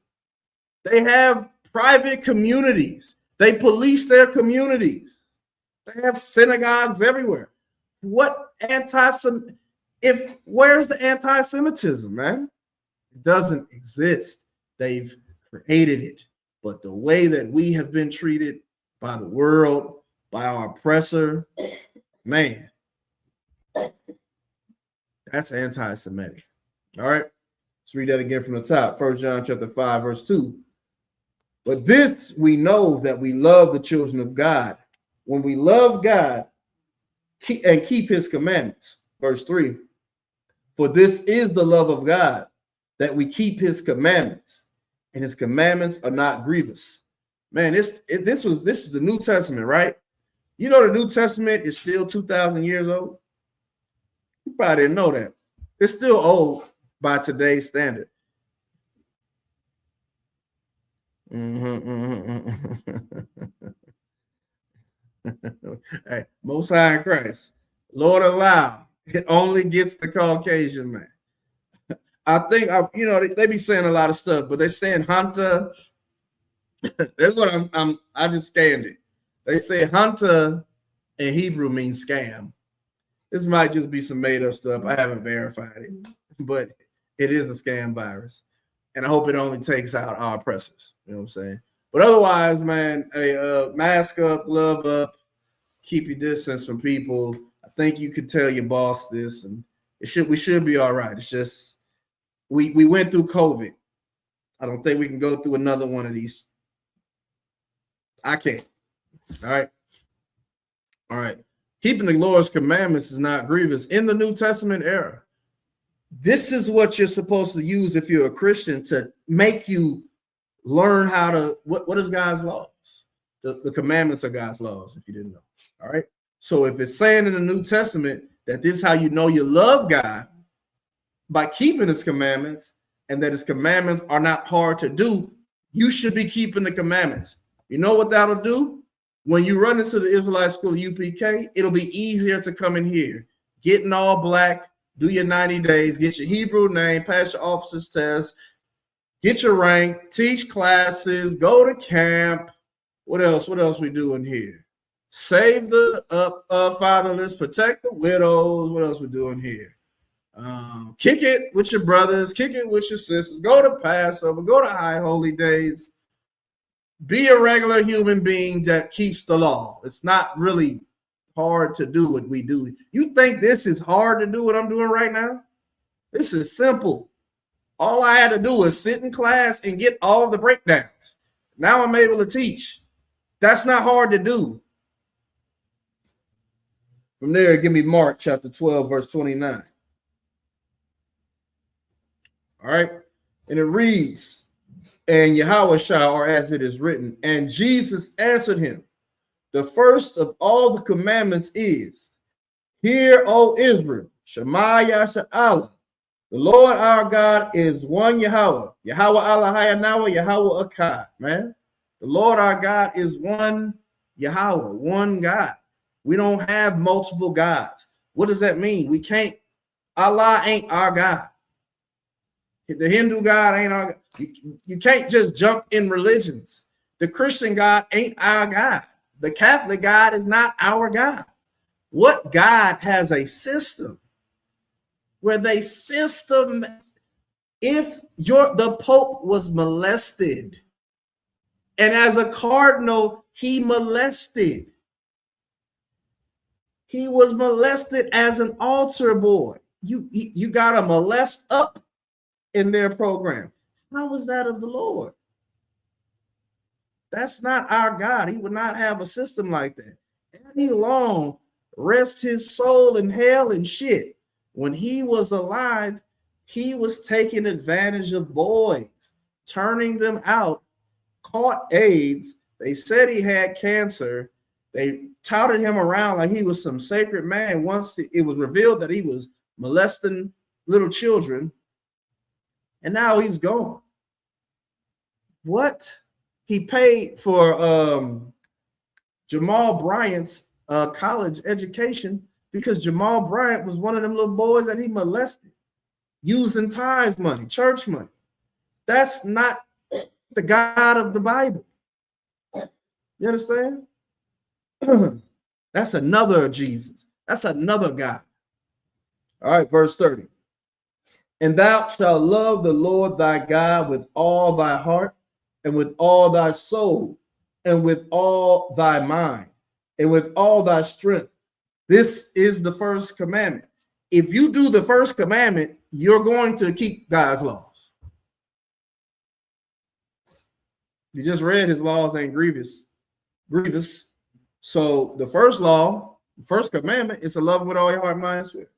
They have private communities. They police their communities. They have synagogues everywhere. What where's the anti-Semitism, man? It doesn't exist. They've created it. But the way that we have been treated by the world, by our oppressor, man, that's anti-Semitic. All right. Let's read that again from the top. 1 John chapter 5, verse 2. But this we know, that we love the children of God, when we love God and keep his commandments. Verse 3. For this is the love of God, that we keep his commandments, and his commandments are not grievous. Man, this is the New Testament, right? You know the New Testament is still 2,000 years old. You probably didn't know that. It's still old by today's standard. Hey, Most High in Christ, Lord allow, it only gets the Caucasian man. I think they be saying a lot of stuff, but they're saying Hunter. That's what I just scanned it. They say Hunter in Hebrew means scam. This might just be some made up stuff. I haven't verified it, but it is a scam virus. And I hope it only takes out our oppressors. You know what I'm saying? But otherwise, man, mask up, glove up, keep your distance from people. I think you could tell your boss this, and we should be all right. It's just we went through COVID. I don't think we can go through another one of these. I can't. All right. All right. Keeping the Lord's commandments is not grievous. In the New Testament era, this is what you're supposed to use if you're a Christian to make you learn how to, what is God's laws? The commandments are God's laws, if you didn't know. All right. So if it's saying in the New Testament that this is how you know you love God, by keeping his commandments, and that his commandments are not hard to do, you should be keeping the commandments. You know what that'll do? When you run into the Israelite school UPK, it'll be easier to come in here, getting all black, do your 90 days, get your Hebrew name, pass your officer's test, get your rank, teach classes, go to camp. What else? What else we doing here? Save the fatherless, protect the widows. What else we doing here? Kick it with your brothers, kick it with your sisters, go to Passover, go to high holy days. Be a regular human being that keeps the law. It's not really hard to do what we do. You think this is hard to do what I'm doing right now? This is simple. All I had to do was sit in class and get all the breakdowns. Now I'm able to teach. That's not hard to do. From there, give me Mark chapter 12, verse 29. All right. And it reads, and Yahweh shall, or as it is written, and Jesus answered him, the first of all the commandments is, hear, O Israel, Shema Yasha'Allah, the Lord our God is one Yahweh. Yahweh Allah Hayanawa, Yahweh Akkad, man. The Lord our God is one Yahweh, one God. We don't have multiple gods. What does that mean? We can't, Allah ain't our God. The Hindu God ain't our God. You can't just jump in religions. The Christian God ain't our God. The Catholic God is not our God. What God has a system where they system, if the Pope was molested, and as a cardinal, he molested. He was molested as an altar boy. You got to molest up in their program. How was that of the Lord? That's not our God. He would not have a system like that. Eddie Long, rest his soul in hell and shit. When he was alive, he was taking advantage of boys, turning them out, caught AIDS. They said he had cancer. They touted him around like he was some sacred man. Once it was revealed that he was molesting little children, and now he's gone. What? He paid for Jamal Bryant's college education because Jamal Bryant was one of them little boys that he molested, using tithes money, church money. That's not the God of the Bible. You understand? That's another Jesus. That's another God. All right, verse 30. And thou shalt love the Lord thy God with all thy heart, and with all thy soul, and with all thy mind, and with all thy strength. This is the first commandment. If you do the first commandment, you're going to keep God's laws. You just read his laws ain't grievous. So the first law, the first commandment is to love with all your heart, mind, and spirit.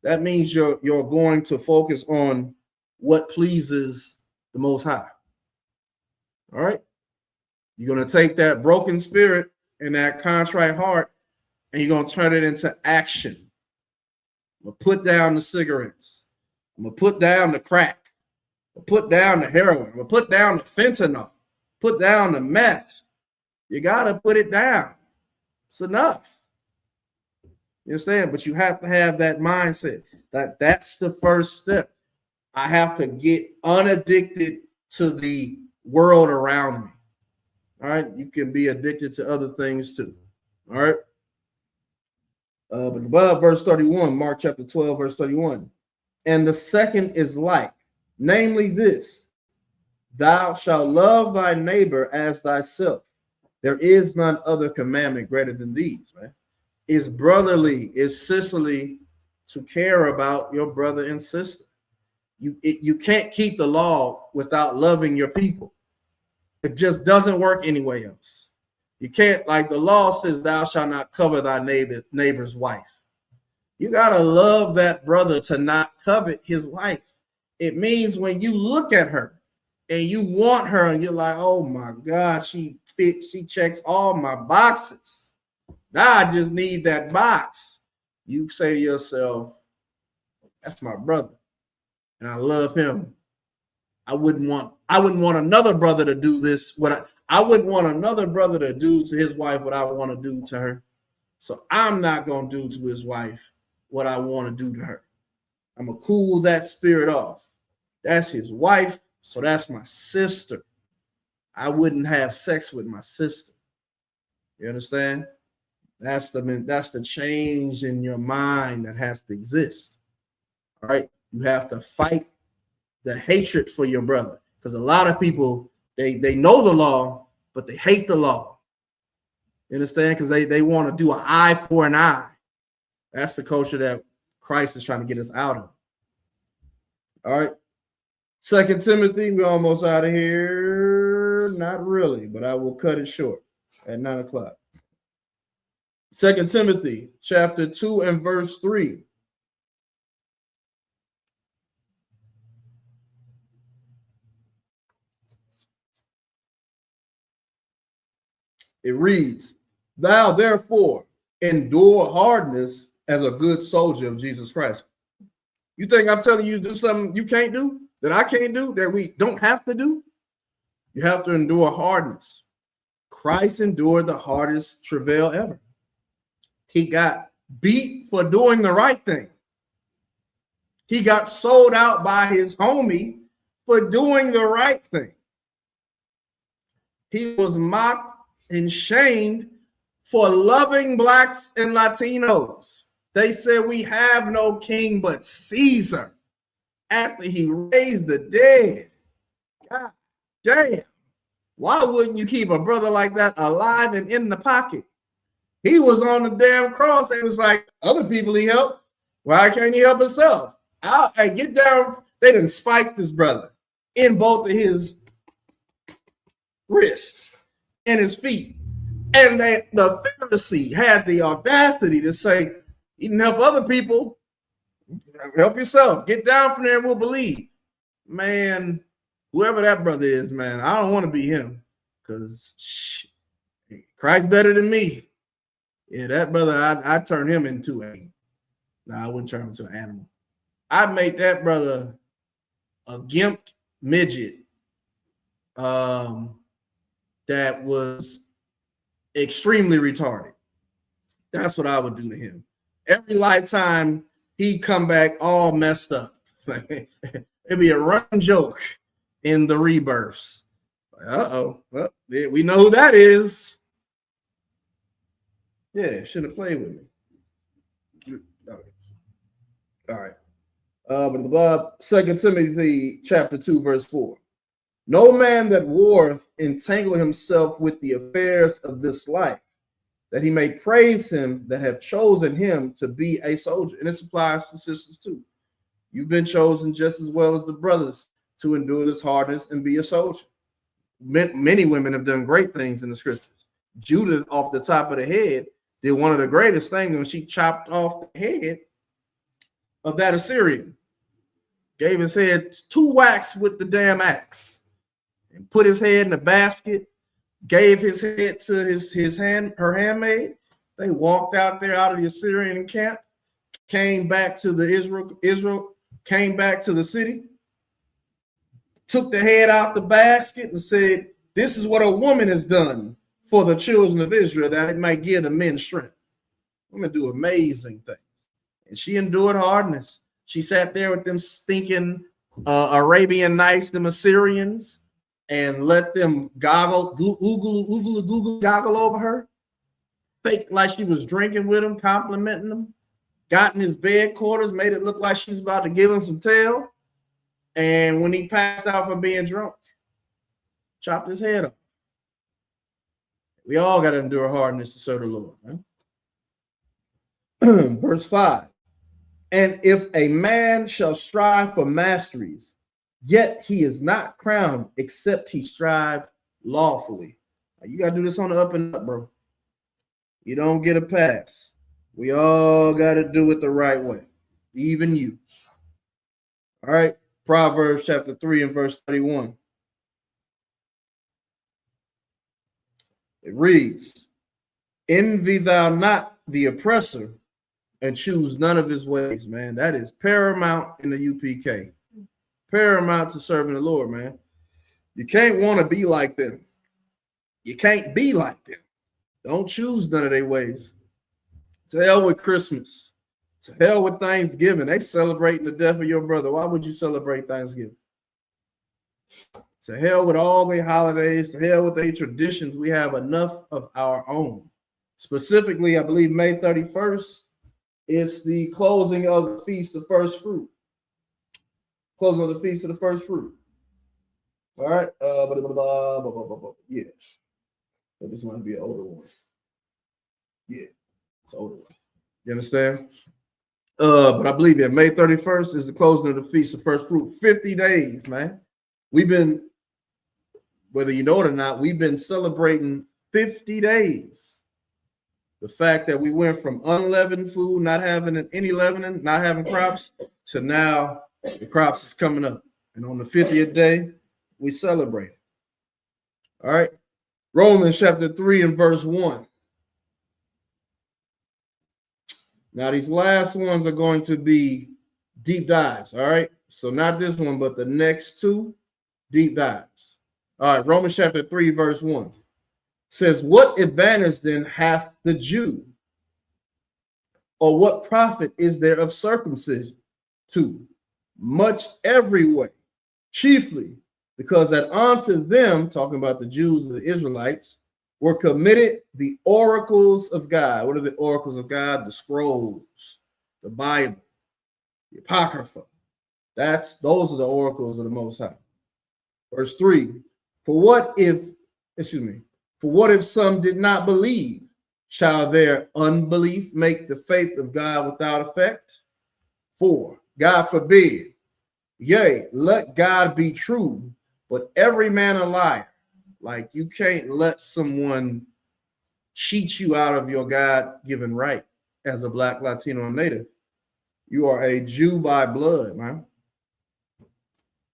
That means you're going to focus on what pleases the Most High. All right. You're going to take that broken spirit and that contrite heart, and you're going to turn it into action. I'm going to put down the cigarettes. I'm going to put down the crack. I'm going to put down the heroin. I'm going to put down the fentanyl. Put down the meth. You got to put it down. It's enough. You understand? But you have to have that mindset. That's the first step. I have to get unaddicted to the world around me. All right. You can be addicted to other things too. All right. But above verse 31, Mark chapter 12, verse 31. And the second is like, namely this, thou shalt love thy neighbor as thyself. There is none other commandment greater than these, right? It's brotherly, it's sisterly to care about your brother and sister. You can't keep the law without loving your people. It just doesn't work anywhere else. You can't, like the law says, thou shalt not covet thy neighbor's wife. You got to love that brother to not covet his wife. It means when you look at her and you want her and you're like, oh my God, she checks all my boxes. Now I just need that box. You say to yourself, that's my brother, and I love him. I wouldn't want another brother to do this. I wouldn't want another brother to do to his wife what I want to do to her. So I'm not going to do to his wife what I want to do to her. I'm going to cool that spirit off. That's his wife, so that's my sister. I wouldn't have sex with my sister. You understand? That's the change in your mind that has to exist. All right. You have to fight the hatred for your brother, because a lot of people, they know the law, but they hate the law. You understand? Because they want to do an eye for an eye. That's the culture that Christ is trying to get us out of. All right. 2 Timothy, we're almost out of here. Not really, but I will cut it short at 9 o'clock. 2 Timothy chapter 2 and verse 3. It reads, thou therefore endure hardness as a good soldier of Jesus Christ. You think I'm telling you to do something you can't do, that I can't do, that we don't have to do? You have to endure hardness. Christ endured the hardest travail ever. He got beat for doing the right thing. He got sold out by his homie for doing the right thing. He was mocked and shamed for loving blacks and Latinos. They said we have no king but Caesar after he raised the dead. God damn. Why wouldn't you keep a brother like that alive and in the pocket? He was on the damn cross and it was like, other people he helped. Why can't he help himself? Hey, get down. They done spiked this brother in both of his wrists and his feet. And the Pharisee had the audacity to say, you can help other people. Help yourself. Get down from there and we'll believe. Man, whoever that brother is, man, I don't want to be him, because Christ's better than me. Yeah, that brother, I'd turn him into I wouldn't turn him into an animal. I'd make that brother a gimped midget that was extremely retarded. That's what I would do to him. Every lifetime he'd come back all messed up. It'd be a running joke in the rebirths. Uh-oh. Well, we know who that is. Yeah, should have played with me. All right. But above 2 Timothy chapter 2, verse 4. No man that warreth entangle himself with the affairs of this life, that he may praise him that have chosen him to be a soldier. And this applies to sisters too. You've been chosen just as well as the brothers to endure this hardness and be a soldier. Many women have done great things in the scriptures. Judith, off the top of the head, did one of the greatest things when she chopped off the head of that Assyrian. Gave his head 2 whacks with the damn axe and put his head in a basket, gave his head to her handmaid. They walked out there out of the Assyrian camp, came back to the Israel, came back to the city, took the head out the basket and said, this is what a woman has done for the children of Israel, that it might give the men strength. Women do amazing things. And she endured hardness. She sat there with them stinking Arabian Nights, them Assyrians, and let them goggle over her, fake like she was drinking with him, complimenting them, got in his bed quarters, made it look like she's about to give him some tail. And when he passed out from being drunk, chopped his head off. We all got to endure hardness to serve the Lord. Right? Verse 5. And if a man shall strive for masteries, yet he is not crowned except he strive lawfully. You got to do this on the up and up, bro. You don't get a pass. We all got to do it the right way, even you. All right. Proverbs chapter 3 and verse 31. It reads, envy thou not the oppressor, and choose none of his ways, man. That is paramount in the UPK. Paramount to serving the Lord, man. You can't want to be like them. You can't be like them. Don't choose none of their ways. To hell with Christmas. To hell with Thanksgiving. They celebrating the death of your brother. Why would you celebrate Thanksgiving? To hell with all their holidays. To hell with their traditions. We have enough of our own. Specifically, I believe May 31st, it's the closing of the Feast of First Fruit. Closing of the Feast of the First Fruit. All right. Yeah. So this might be an older one. Yeah. It's an older one. You understand? But I believe that May 31st is the closing of the Feast of First Fruit. 50 days, man. We've been, whether you know it or not, we've been celebrating 50 days. The fact that we went from unleavened food, not having any leavening, not having crops, to now the crops is coming up. And on the 50th day, we celebrate. All right. Romans chapter 3 and verse 1. Now, these last ones are going to be deep dives. All right. So not this one, but the next 2 deep dives. All right. Romans chapter 3, verse 1. Says, what advantage then hath the Jew? Or what profit is there of circumcision? 2, much every way, chiefly because that unto them, talking about the Jews and the Israelites, were committed the oracles of God. What are the oracles of God? The scrolls, the Bible, the Apocrypha. Those are the oracles of the Most High. Verse 3, for what if some did not believe? Shall their unbelief make the faith of God without effect? 4, God forbid. Yea, let God be true, but every man a liar. Like, you can't let someone cheat you out of your God-given right as a Black, Latino, and Native. You are a Jew by blood, man.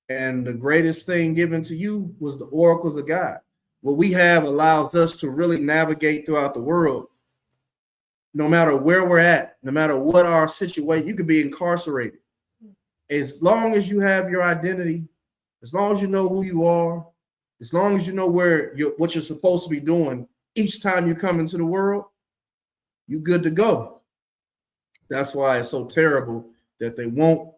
And the greatest thing given to you was the oracles of God. What we have allows us to really navigate throughout the world, no matter where we're at, no matter what our situation. You could be incarcerated. As long as you have your identity, as long as you know who you are, as long as you know what you're supposed to be doing each time you come into the world, you're good to go. That's why it's so terrible that they won't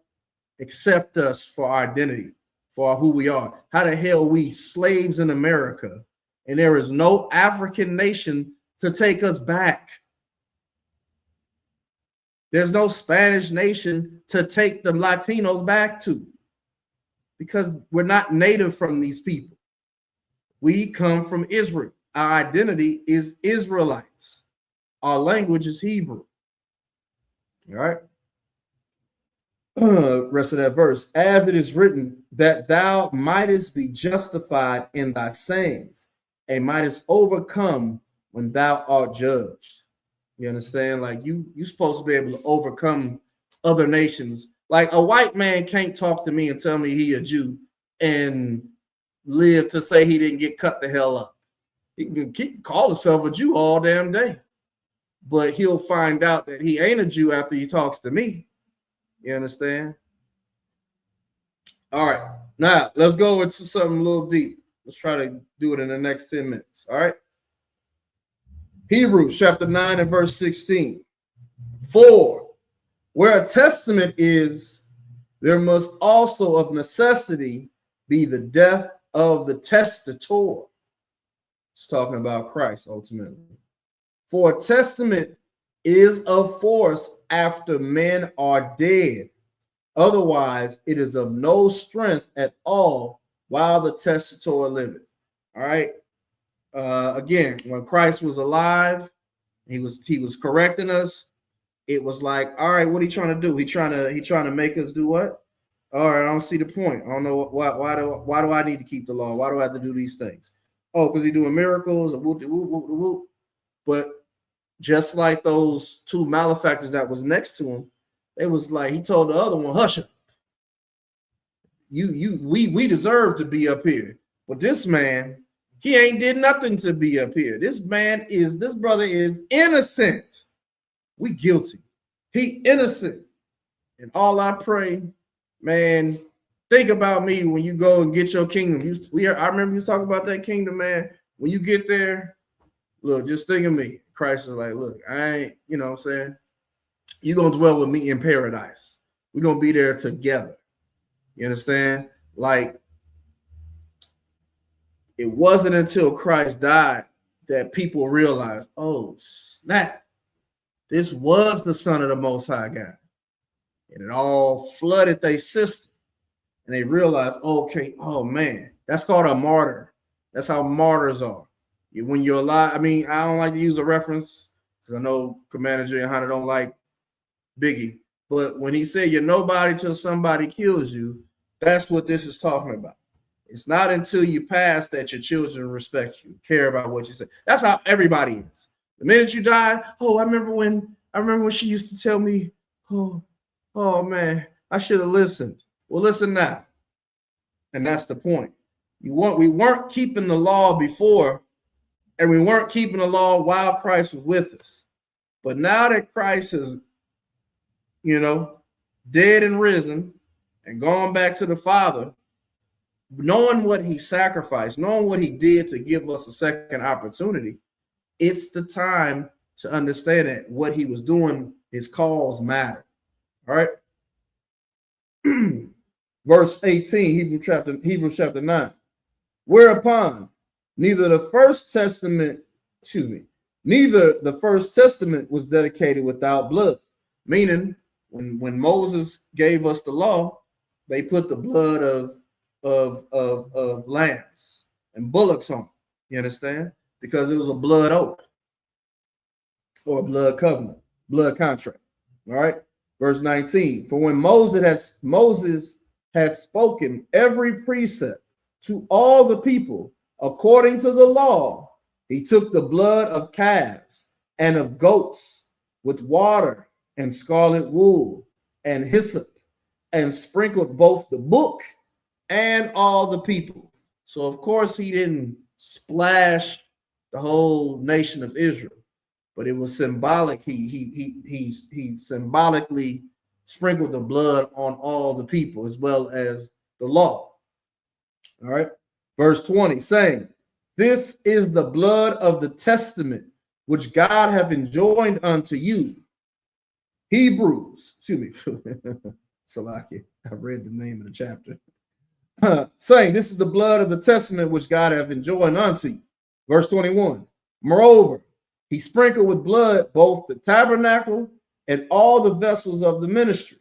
accept us for our identity, for who we are. How the hell we slaves in America, and there is no African nation to take us back? There's no Spanish nation to take the Latinos back to, because we're not native from these people. We come from Israel. Our identity is Israelites. Our language is Hebrew. All right. Rest of that verse. As it is written, that thou mightest be justified in thy sayings, and mightest overcome when thou art judged. You understand? Like you're supposed to be able to overcome other nations. Like a white man can't talk to me and tell me he a Jew and live to say he didn't get cut the hell up. He can call himself a Jew all damn day, but he'll find out that he ain't a Jew after he talks to me. You understand? All right. Now, let's go into something a little deep. Let's try to do it in the next 10 minutes. All right. Hebrews chapter 9 and verse 16. For where a testament is, there must also of necessity be the death of the testator. It's talking about Christ ultimately. For a testament is of force after men are dead. Otherwise, it is of no strength at all while the testator liveth. All right. Again, when Christ was alive, he was correcting us. It was like, all right, what are you trying to do? He trying to make us do what? All right, I don't see the point. I don't know why do I need to keep the law? Why do I have to do these things? Oh, because he's doing miracles. But just like those two malefactors that was next to him, it was like he told the other one, hush up. We deserve to be up here. But this man, he ain't did nothing to be up here. This brother is innocent. We guilty. He innocent. And all I pray, man, think about me when you go and get your kingdom. I remember you talking about that kingdom, man. When you get there, look, just think of me. Christ is like, look, I ain't, you know what I'm saying? You're going to dwell with me in paradise. We're going to be there together. You understand? Like, it wasn't until Christ died that people realized, oh, snap. This was the Son of the Most High God. And it all flooded their system. And they realized, okay, oh, man, that's called a martyr. That's how martyrs are. When you're alive, I mean, I don't like to use a reference because I know Commander J. Hunter don't like Biggie. But when he said you're nobody till somebody kills you, that's what this is talking about. It's not until you pass that your children respect you, care about what you say. That's how everybody is. The minute you die, oh, I remember when she used to tell me, oh man, I should have listened. Well, listen now. And that's the point. We weren't keeping the law before, and we weren't keeping the law while Christ was with us. But now that Christ is, dead and risen and gone back to the Father, knowing what he sacrificed, knowing what he did to give us a second opportunity, it's the time to understand that what he was doing, his cause mattered. All right. Verse 18, Hebrews chapter 9. Whereupon neither the first testament was dedicated without blood. Meaning, when Moses gave us the law, they put the blood of lambs and bullocks on it. You understand? Because it was a blood oath or a blood covenant, blood contract. All right. Verse 19. For when Moses had spoken every precept to all the people according to the law, he took the blood of calves and of goats with water and scarlet wool and hyssop and sprinkled both the book and all the people. So of course he didn't splash the whole nation of Israel, but it was symbolic. He symbolically sprinkled the blood on all the people as well as the law. All right. Verse 20, saying, this is the blood of the testament which God hath enjoined unto you. Hebrews, Salaki, I read the name of the chapter. Saying, this is the blood of the testament which God hath enjoined unto you. Verse 21, moreover, he sprinkled with blood both the tabernacle and all the vessels of the ministry.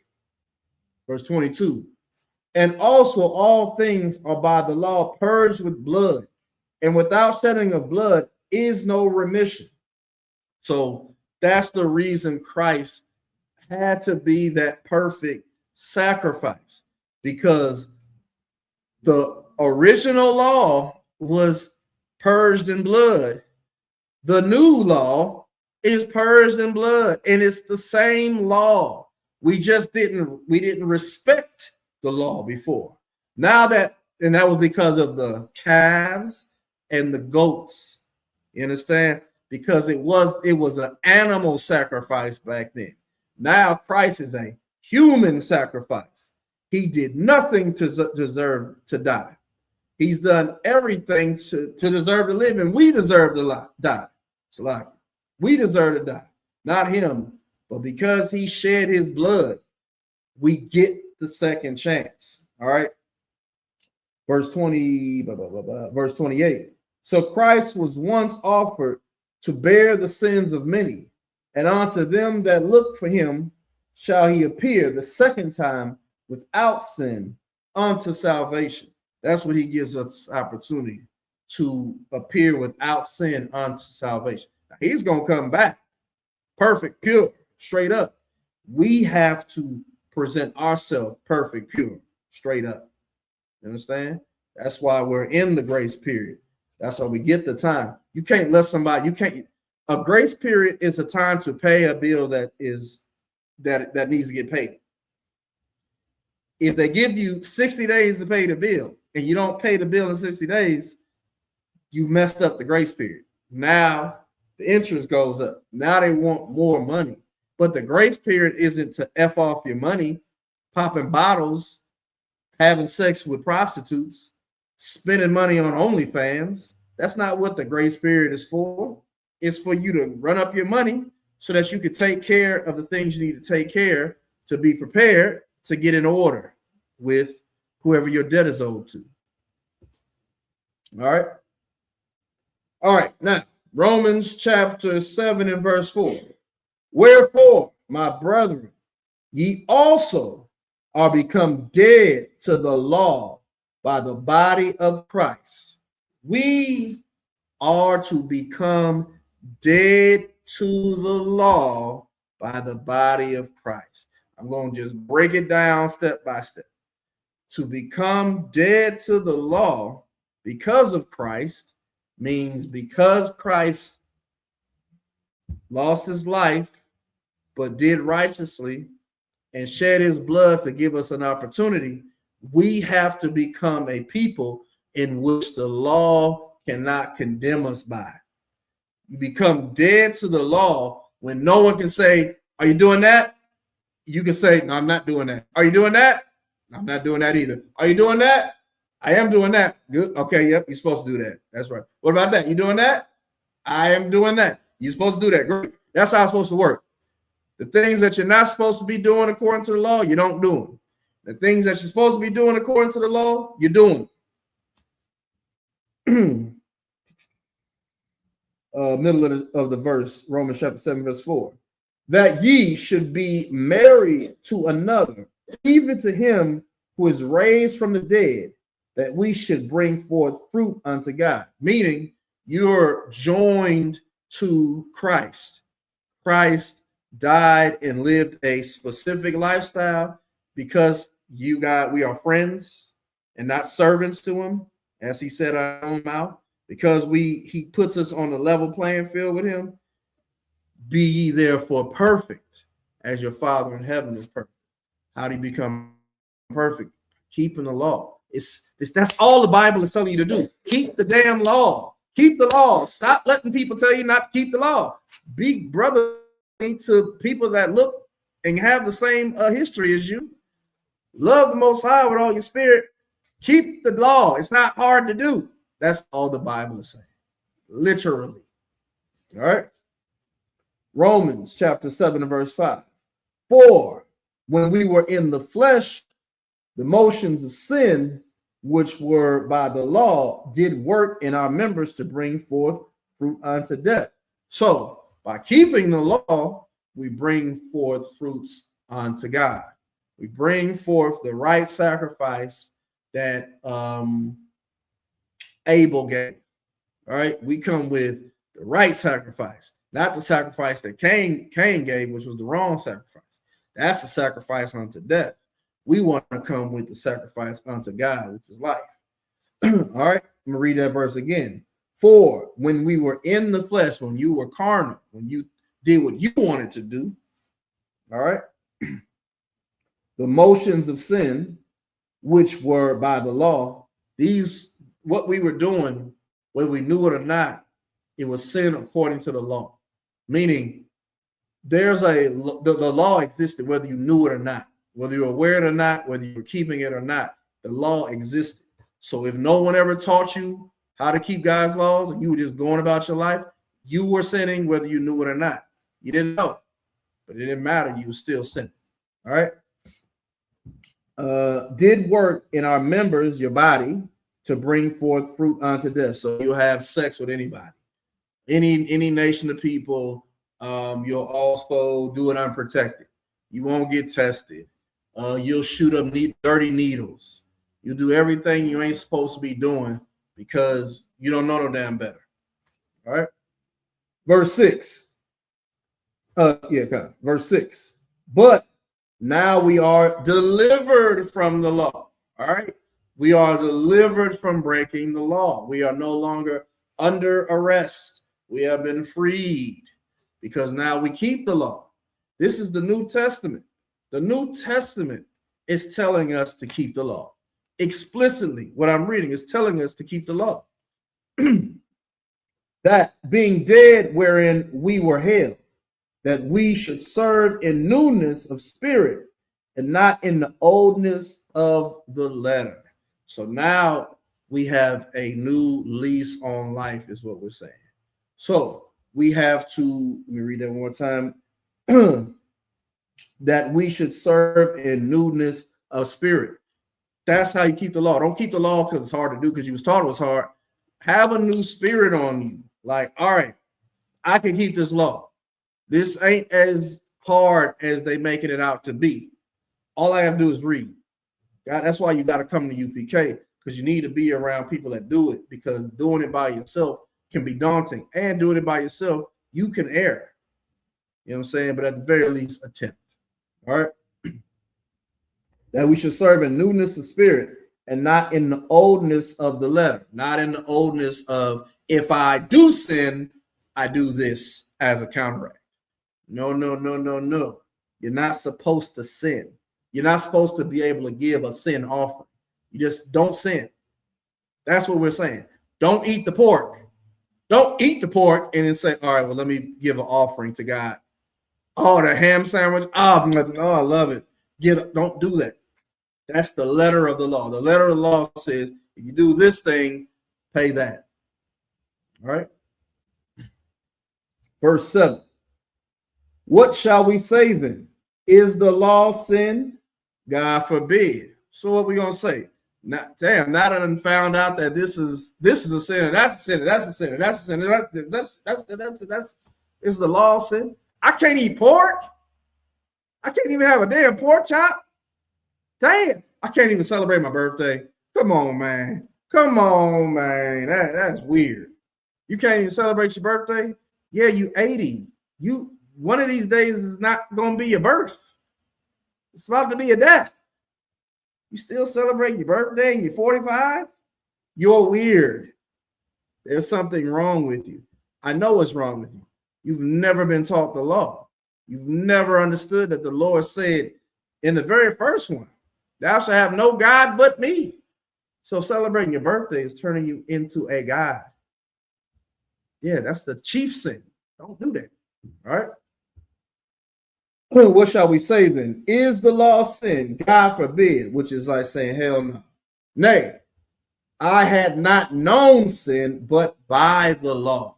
Verse 22. And also all things are by the law purged with blood, and without shedding of blood is no remission. So that's the reason Christ had to be that perfect sacrifice, because the original law was purged in blood. The new law is purged in blood, and it's the same law. We didn't respect the law before. Now that was because of the calves and the goats. You understand? Because it was an animal sacrifice back then. Now Christ is a human sacrifice. He did nothing to deserve to die. He's done everything to deserve to live, and we deserve to die. It's like we deserve to die, not him. But because he shed his blood, we get the second chance. All right. Verse 20, verse 28. So Christ was once offered to bear the sins of many, and unto them that look for him shall he appear the second time without sin unto salvation. That's what he gives us opportunity to appear without sin unto salvation. Now, he's going to come back perfect, pure, straight up. We have to present ourselves perfect, pure, straight up. You understand? That's why we're in the grace period. That's why we get the time. You can't let somebody, a grace period is a time to pay a bill that needs to get paid. If they give you 60 days to pay the bill and you don't pay the bill in 60 days, you messed up the grace period. Now the interest goes up. Now they want more money. But the grace period isn't to F off your money, popping bottles, having sex with prostitutes, spending money on OnlyFans. That's not what the grace period is for. It's for you to run up your money so that you can take care of the things you need to take care to be prepared to get in order with whoever your debt is owed to. All right. All right. Now, Romans chapter 7 and verse 4. Wherefore, my brethren, ye also are become dead to the law by the body of Christ. We are to become dead to the law by the body of Christ. I'm going to just break it down step by step. To become dead to the law because of Christ means because Christ lost his life but did righteously and shed his blood to give us an opportunity, we have to become a people in which the law cannot condemn us by. You become dead to the law when no one can say, are you doing that? You can say, no, I'm not doing that. Are you doing that? I'm not doing that either. Are you doing that? I am doing that. Good. Okay, yep, you're supposed to do that. That's right. What about that? You doing that? I am doing that. You're supposed to do that. Great. That's how it's supposed to work. The things that you're not supposed to be doing according to the law, you don't do them. The things that you're supposed to be doing according to the law, you're doing. Middle of the verse, Romans chapter 7, verse 4. That ye should be married to another, even to him who is raised from the dead, that we should bring forth fruit unto God. Meaning you're joined to Christ. Christ died and lived a specific lifestyle because we are friends and not servants to him, as he said out of our own mouth, because he puts us on a level playing field with him. Be ye therefore perfect as your Father in heaven is perfect. How do you become perfect? Keeping the law. That's all the Bible is telling you to do. Keep the damn law. Keep the law. Stop letting people tell you not to keep the law. Be brotherly to people that look and have the same history as you. Love the Most High with all your spirit. Keep the law. It's not hard to do. That's all the Bible is saying. Literally. All right. Romans chapter 7 and verse 5. For when we were in the flesh, the motions of sin, which were by the law, did work in our members to bring forth fruit unto death. So by keeping the law, we bring forth fruits unto God. We bring forth the right sacrifice that Abel gave. All right, we come with the right sacrifice, not the sacrifice that Cain gave, which was the wrong sacrifice. That's the sacrifice unto death. We want to come with the sacrifice unto God, which is life. All right, I'm gonna read that verse again. For when we were in the flesh, when you were carnal, when you did what you wanted to do, all right, the motions of sin, which were by the law, these, what we were doing, whether we knew it or not, it was sin according to the law. Meaning, there's the law existed whether you knew it or not, whether you were aware of it or not, whether you were keeping it or not. The law existed. So if no one ever taught you how to keep God's laws and you were just going about your life, you were sinning whether you knew it or not. You didn't know, but it didn't matter. You were still sinning. All right. Did work in our members, your body, to bring forth fruit unto death. So you'll have sex with anybody, any nation of people. You'll also do it unprotected. You won't get tested. You'll shoot up dirty needles. You'll do everything you ain't supposed to be doing because you don't know no damn better. All right. Verse 6. Verse 6. But now we are delivered from the law. All right. We are delivered from breaking the law. We are no longer under arrest. We have been freed because now we keep the law. This is the New Testament. The New Testament is telling us to keep the law. Explicitly, what I'm reading is telling us to keep the law. That being dead wherein we were held, that we should serve in newness of spirit and not in the oldness of the letter. So now we have a new lease on life, is what we're saying. So we have to, let me read that one more time, that we should serve in newness of spirit. That's how you keep the law. Don't keep the law because it's hard to do because you was taught it was hard. Have a new spirit on you. Like, all right, I can keep this law. This ain't as hard as they making it out to be. All I have to do is read. God, that's why you got to come to UPK, because you need to be around people that do it, because doing it by yourself can be daunting, and doing it by yourself, you can err. You know what I'm saying? But at the very least, attempt. All right. That we should serve in newness of spirit and not in the oldness of the letter, not in the oldness of, if I do sin, I do this as a counteract. No. You're not supposed to sin. You're not supposed to be able to give a sin offering. You just don't sin. That's what we're saying. Don't eat the pork. Don't eat the pork and then say, all right, well, let me give an offering to God. Oh, the ham sandwich. Oh, I love it. Don't do that. That's the letter of the law. The letter of the law says, if you do this thing, pay that. All right. Verse 7. What shall we say then? Is the law sin? God forbid. So what we gonna say? Now that I done found out that this is a sin, and that's a sin, and that's a sin, and that's a sin, and that's is the law sin? I can't eat pork. I can't even have a damn pork chop. Damn, I can't even celebrate my birthday. Come on, man. That's weird. You can't even celebrate your birthday? Yeah, you 80. You one of these days is not gonna be your birth. It's about to be a death. You still celebrate your birthday and you're 45? You're weird. There's something wrong with you. I know what's wrong with you. You've never been taught the law. You've never understood that the Lord said in the very first one, thou shalt have no God but me. So celebrating your birthday is turning you into a God. Yeah, that's the chief sin. Don't do that. All right. What shall we say then? Is the law sin? God forbid, which is like saying, hell no. Nay, I had not known sin, but by the law.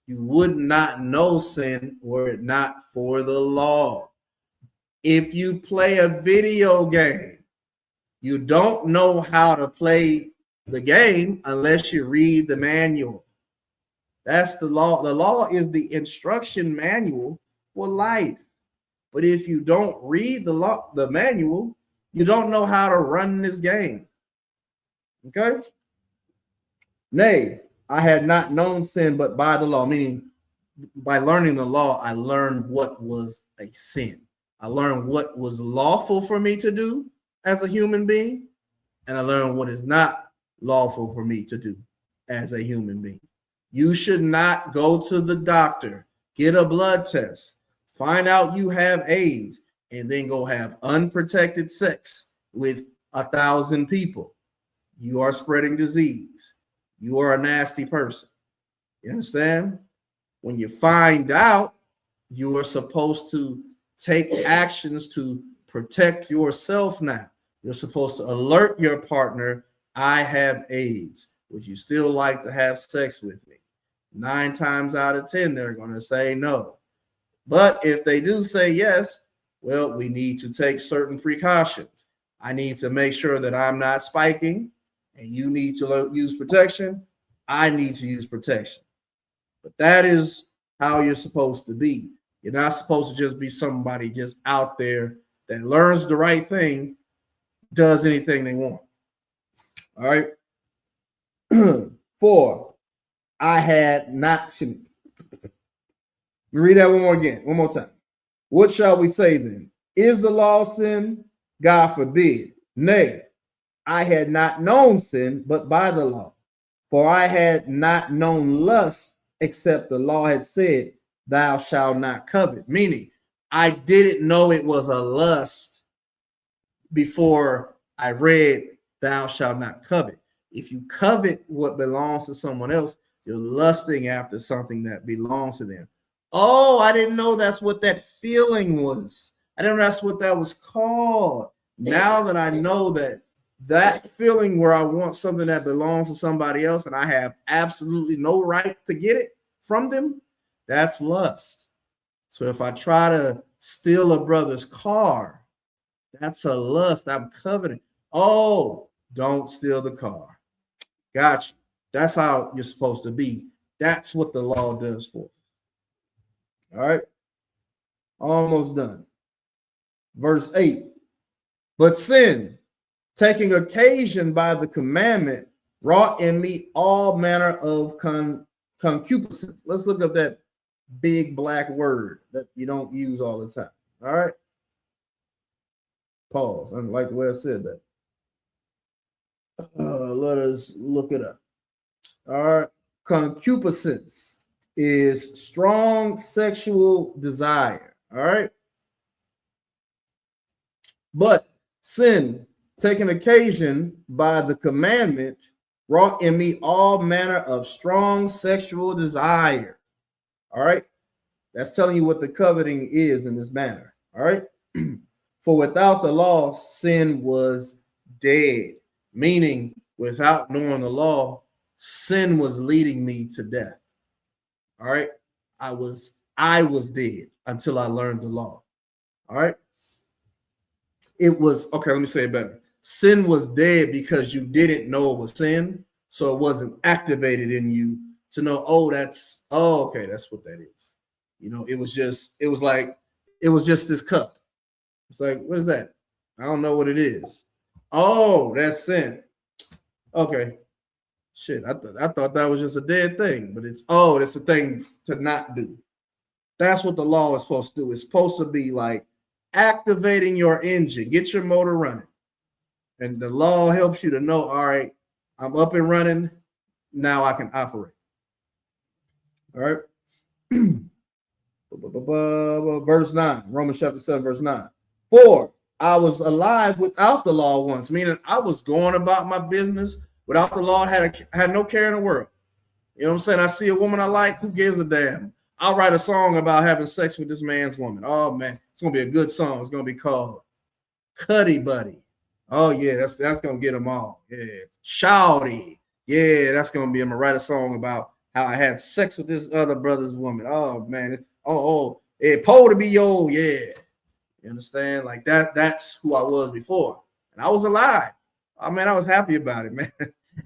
You would not know sin were it not for the law. If you play a video game, you don't know how to play the game unless you read the manual. That's the law. The law is the instruction manual for life. But if you don't read the law, the manual, you don't know how to run this game. Okay? Nay, I had not known sin but by the law, meaning by learning the law, I learned what was a sin. I learned what was lawful for me to do as a human being, and I learned what is not lawful for me to do as a human being. You should not go to the doctor, get a blood test, find out you have AIDS, and then go have unprotected sex with 1,000 people. You are spreading disease. You are a nasty person. You understand? When you find out, you are supposed to take actions to protect yourself now. You're supposed to alert your partner, I have AIDS. Would you still like to have sex with me? 9 times out of 10, they're going to say no. But if they do say yes, well, we need to take certain precautions. I need to make sure that I'm not spiking, and you need to use protection. I need to use protection. But that is how you're supposed to be. You're not supposed to just be somebody just out there that learns the right thing, does anything they want. All right. 4, I had not. Let me read that one more time. What shall we say then? Is the law sin? God forbid. Nay, I had not known sin, but by the law. For I had not known lust, except the law had said, thou shalt not covet. Meaning, I didn't know it was a lust before I read, thou shalt not covet. If you covet what belongs to someone else, you're lusting after something that belongs to them. Oh, I didn't know that's what that feeling was. I didn't know that's what that was called. Now that I know that feeling where I want something that belongs to somebody else and I have absolutely no right to get it from them, that's lust. So if I try to steal a brother's car, that's a lust. I'm coveting. Oh, don't steal the car. Gotcha. That's how you're supposed to be. That's what the law does for us. All right. Almost done. Verse 8. But sin, taking occasion by the commandment, wrought in me all manner of concupiscence. Let's look up that big black word that you don't use all the time. All right. Pause. I don't like the way I said that. Let us look it up. All right. Concupiscence is strong sexual desire. All right. But sin, taking occasion by the commandment, wrought in me all manner of strong sexual desire. All right. That's telling you what the coveting is in this manner. All right. For without the law, sin was dead. Meaning, without knowing the law, sin was leading me to death. All right. I was dead until I learned the law. All right. It was, okay, let me say it better. Sin was dead because you didn't know it was sin. So it wasn't activated in you to know, okay, that's what that is. You know, it was just this cup. It's like, what is that? I don't know what it is. Oh, that's sin. Okay. Shit, I thought that was just a dead thing, but it's a thing to not do. That's what the law is supposed to do. It's supposed to be like activating your engine, get your motor running. And the law helps you to know, all right, I'm up and running. Now I can operate. All right. Verse 9, Romans chapter 7, verse 9. For I was alive without the law once, meaning I was going about my business without the law, had no care in the world. You know what I'm saying? I see a woman I like, who gives a damn? I'll write a song about having sex with this man's woman. Oh man, it's gonna be a good song. It's gonna be called Cuddy Buddy. Oh yeah, that's gonna get them all. Yeah, Shouty. Yeah, that's gonna be. I'm gonna write a song about how I had sex with this other brother's woman. Oh man. Yeah, Poe to be yo. Yeah, you understand? Like that. That's who I was before, and I was alive. Oh man, I was happy about it, man.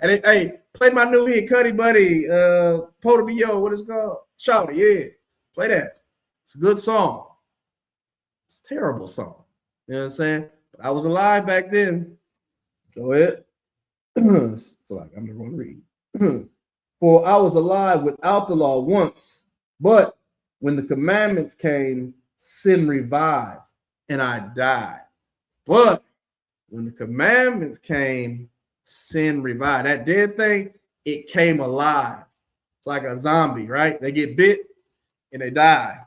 And hey, play my new hit, Cuddy Buddy. Poe to be yo. What is it called? Shouty. Yeah, play that. It's a good song. It's a terrible song. You know what I'm saying? But I was alive back then. Go ahead. So like I'm going to read. For I was alive without the law once, but when the commandments came, sin revived and I died. But when the commandments came, sin revived. That dead thing, it came alive. It's like a zombie, right? They get bit and they die.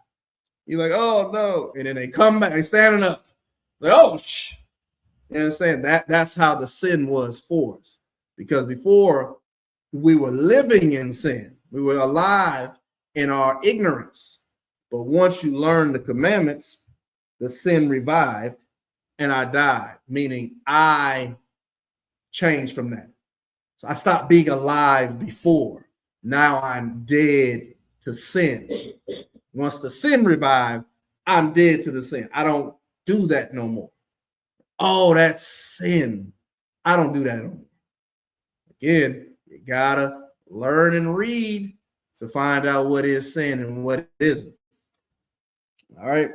You're like, oh no. And then they come back, they standing up. Like, oh, shh. You know what I'm saying? That's how the sin was for us. Because before we were living in sin, we were alive in our ignorance. But once you learn the commandments, the sin revived and I died, meaning I changed from that. So I stopped being alive before. Now I'm dead to sin. Once the sin revived, I'm dead to the sin. I don't do that no more. Oh, that's sin. I don't do that no more. Again, you gotta learn and read to find out what is sin and what isn't. All right.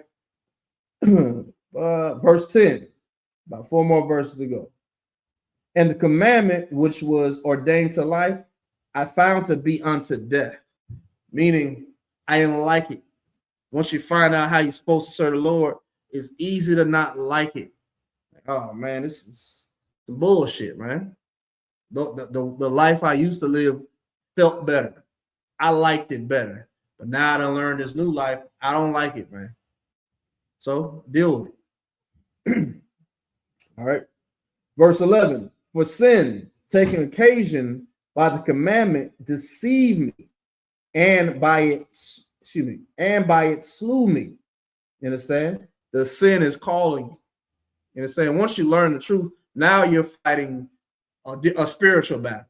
Verse 10, about 4 more verses to go. And the commandment which was ordained to life, I found to be unto death, meaning I didn't like it. Once you find out how you're supposed to serve the Lord, it's easy to not like it. Like, oh man, this is some bullshit, man. The life I used to live felt better. I liked it better. But now that I learned this new life, I don't like it, man. So deal with it. All right. Verse 11. For sin, taking occasion by the commandment, deceived me, and by it slew me. You understand? The sin is calling you. You understand? Once you learn the truth, now you're fighting a spiritual battle.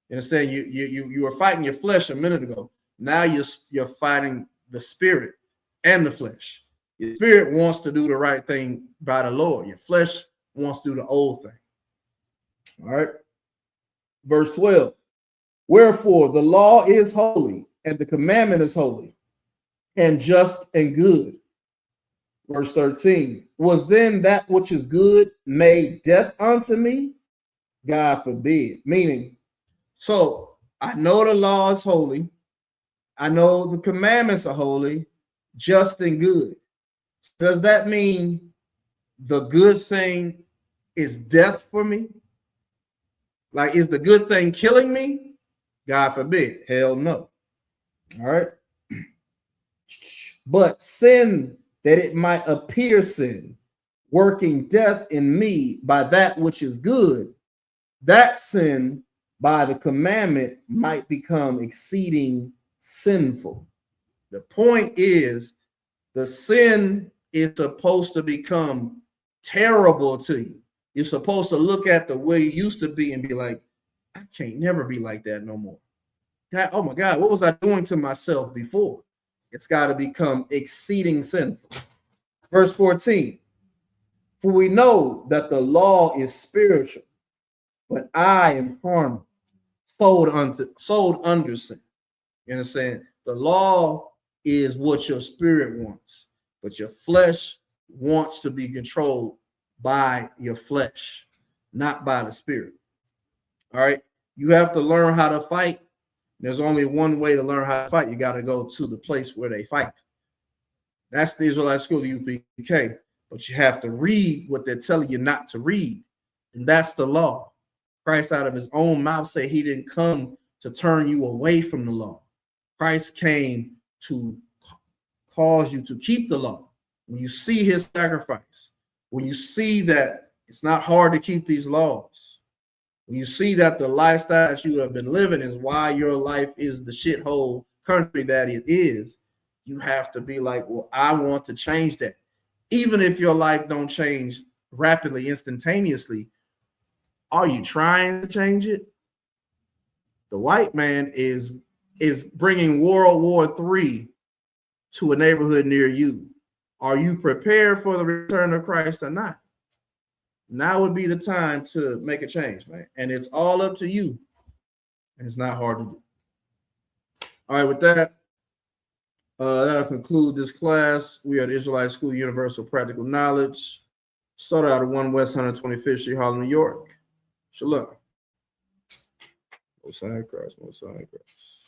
You understand? You were fighting your flesh a minute ago. Now you're fighting the spirit and the flesh. Your spirit wants to do the right thing by the Lord. Your flesh wants to do the old thing. All right. Verse 12. Wherefore the law is holy, and the commandment is holy, and just and good. Verse 13. Was then that which is good made death unto me? God forbid. Meaning, so I know the law is holy. I know the commandments are holy, just and good. Does that mean the good thing is death for me? Like, is the good thing killing me? God forbid. Hell no. All right. But sin, that it might appear sin, working death in me by that which is good, that sin by the commandment might become exceeding sinful. The point is, the sin is supposed to become terrible to you. You're supposed to look at the way you used to be and be like, I can't never be like that no more. God, oh my God, what was I doing to myself before? It's got to become exceeding sinful. Verse 14. For we know that the law is spiritual, but I am carnal, sold under sin. You understand? The law is what your spirit wants, but your flesh wants to be controlled by your flesh, not by the spirit. All right. You have to learn how to fight. There's only one way to learn how to fight. You got to go to the place where they fight. That's the Israelite school, the UPK. But you have to read what they're telling you not to read. And that's the law. Christ out of his own mouth said he didn't come to turn you away from the law. Christ came to cause you to keep the law. When you see his sacrifice, when you see that it's not hard to keep these laws, when you see that the lifestyle that you have been living is why your life is the shithole country that it is, you have to be like, well, I want to change that. Even if your life don't change rapidly, instantaneously, are you trying to change it? The white man is bringing World War III to a neighborhood near you. Are you prepared for the return of Christ or not? Now would be the time to make a change, man. And it's all up to you. And it's not hard to do. All right, with that, That'll conclude this class. We are the Israelite School of Universal Practical Knowledge. Started out at 1 West 125th Street, Harlem, New York. Shalom. Most High Christ, Most High Christ.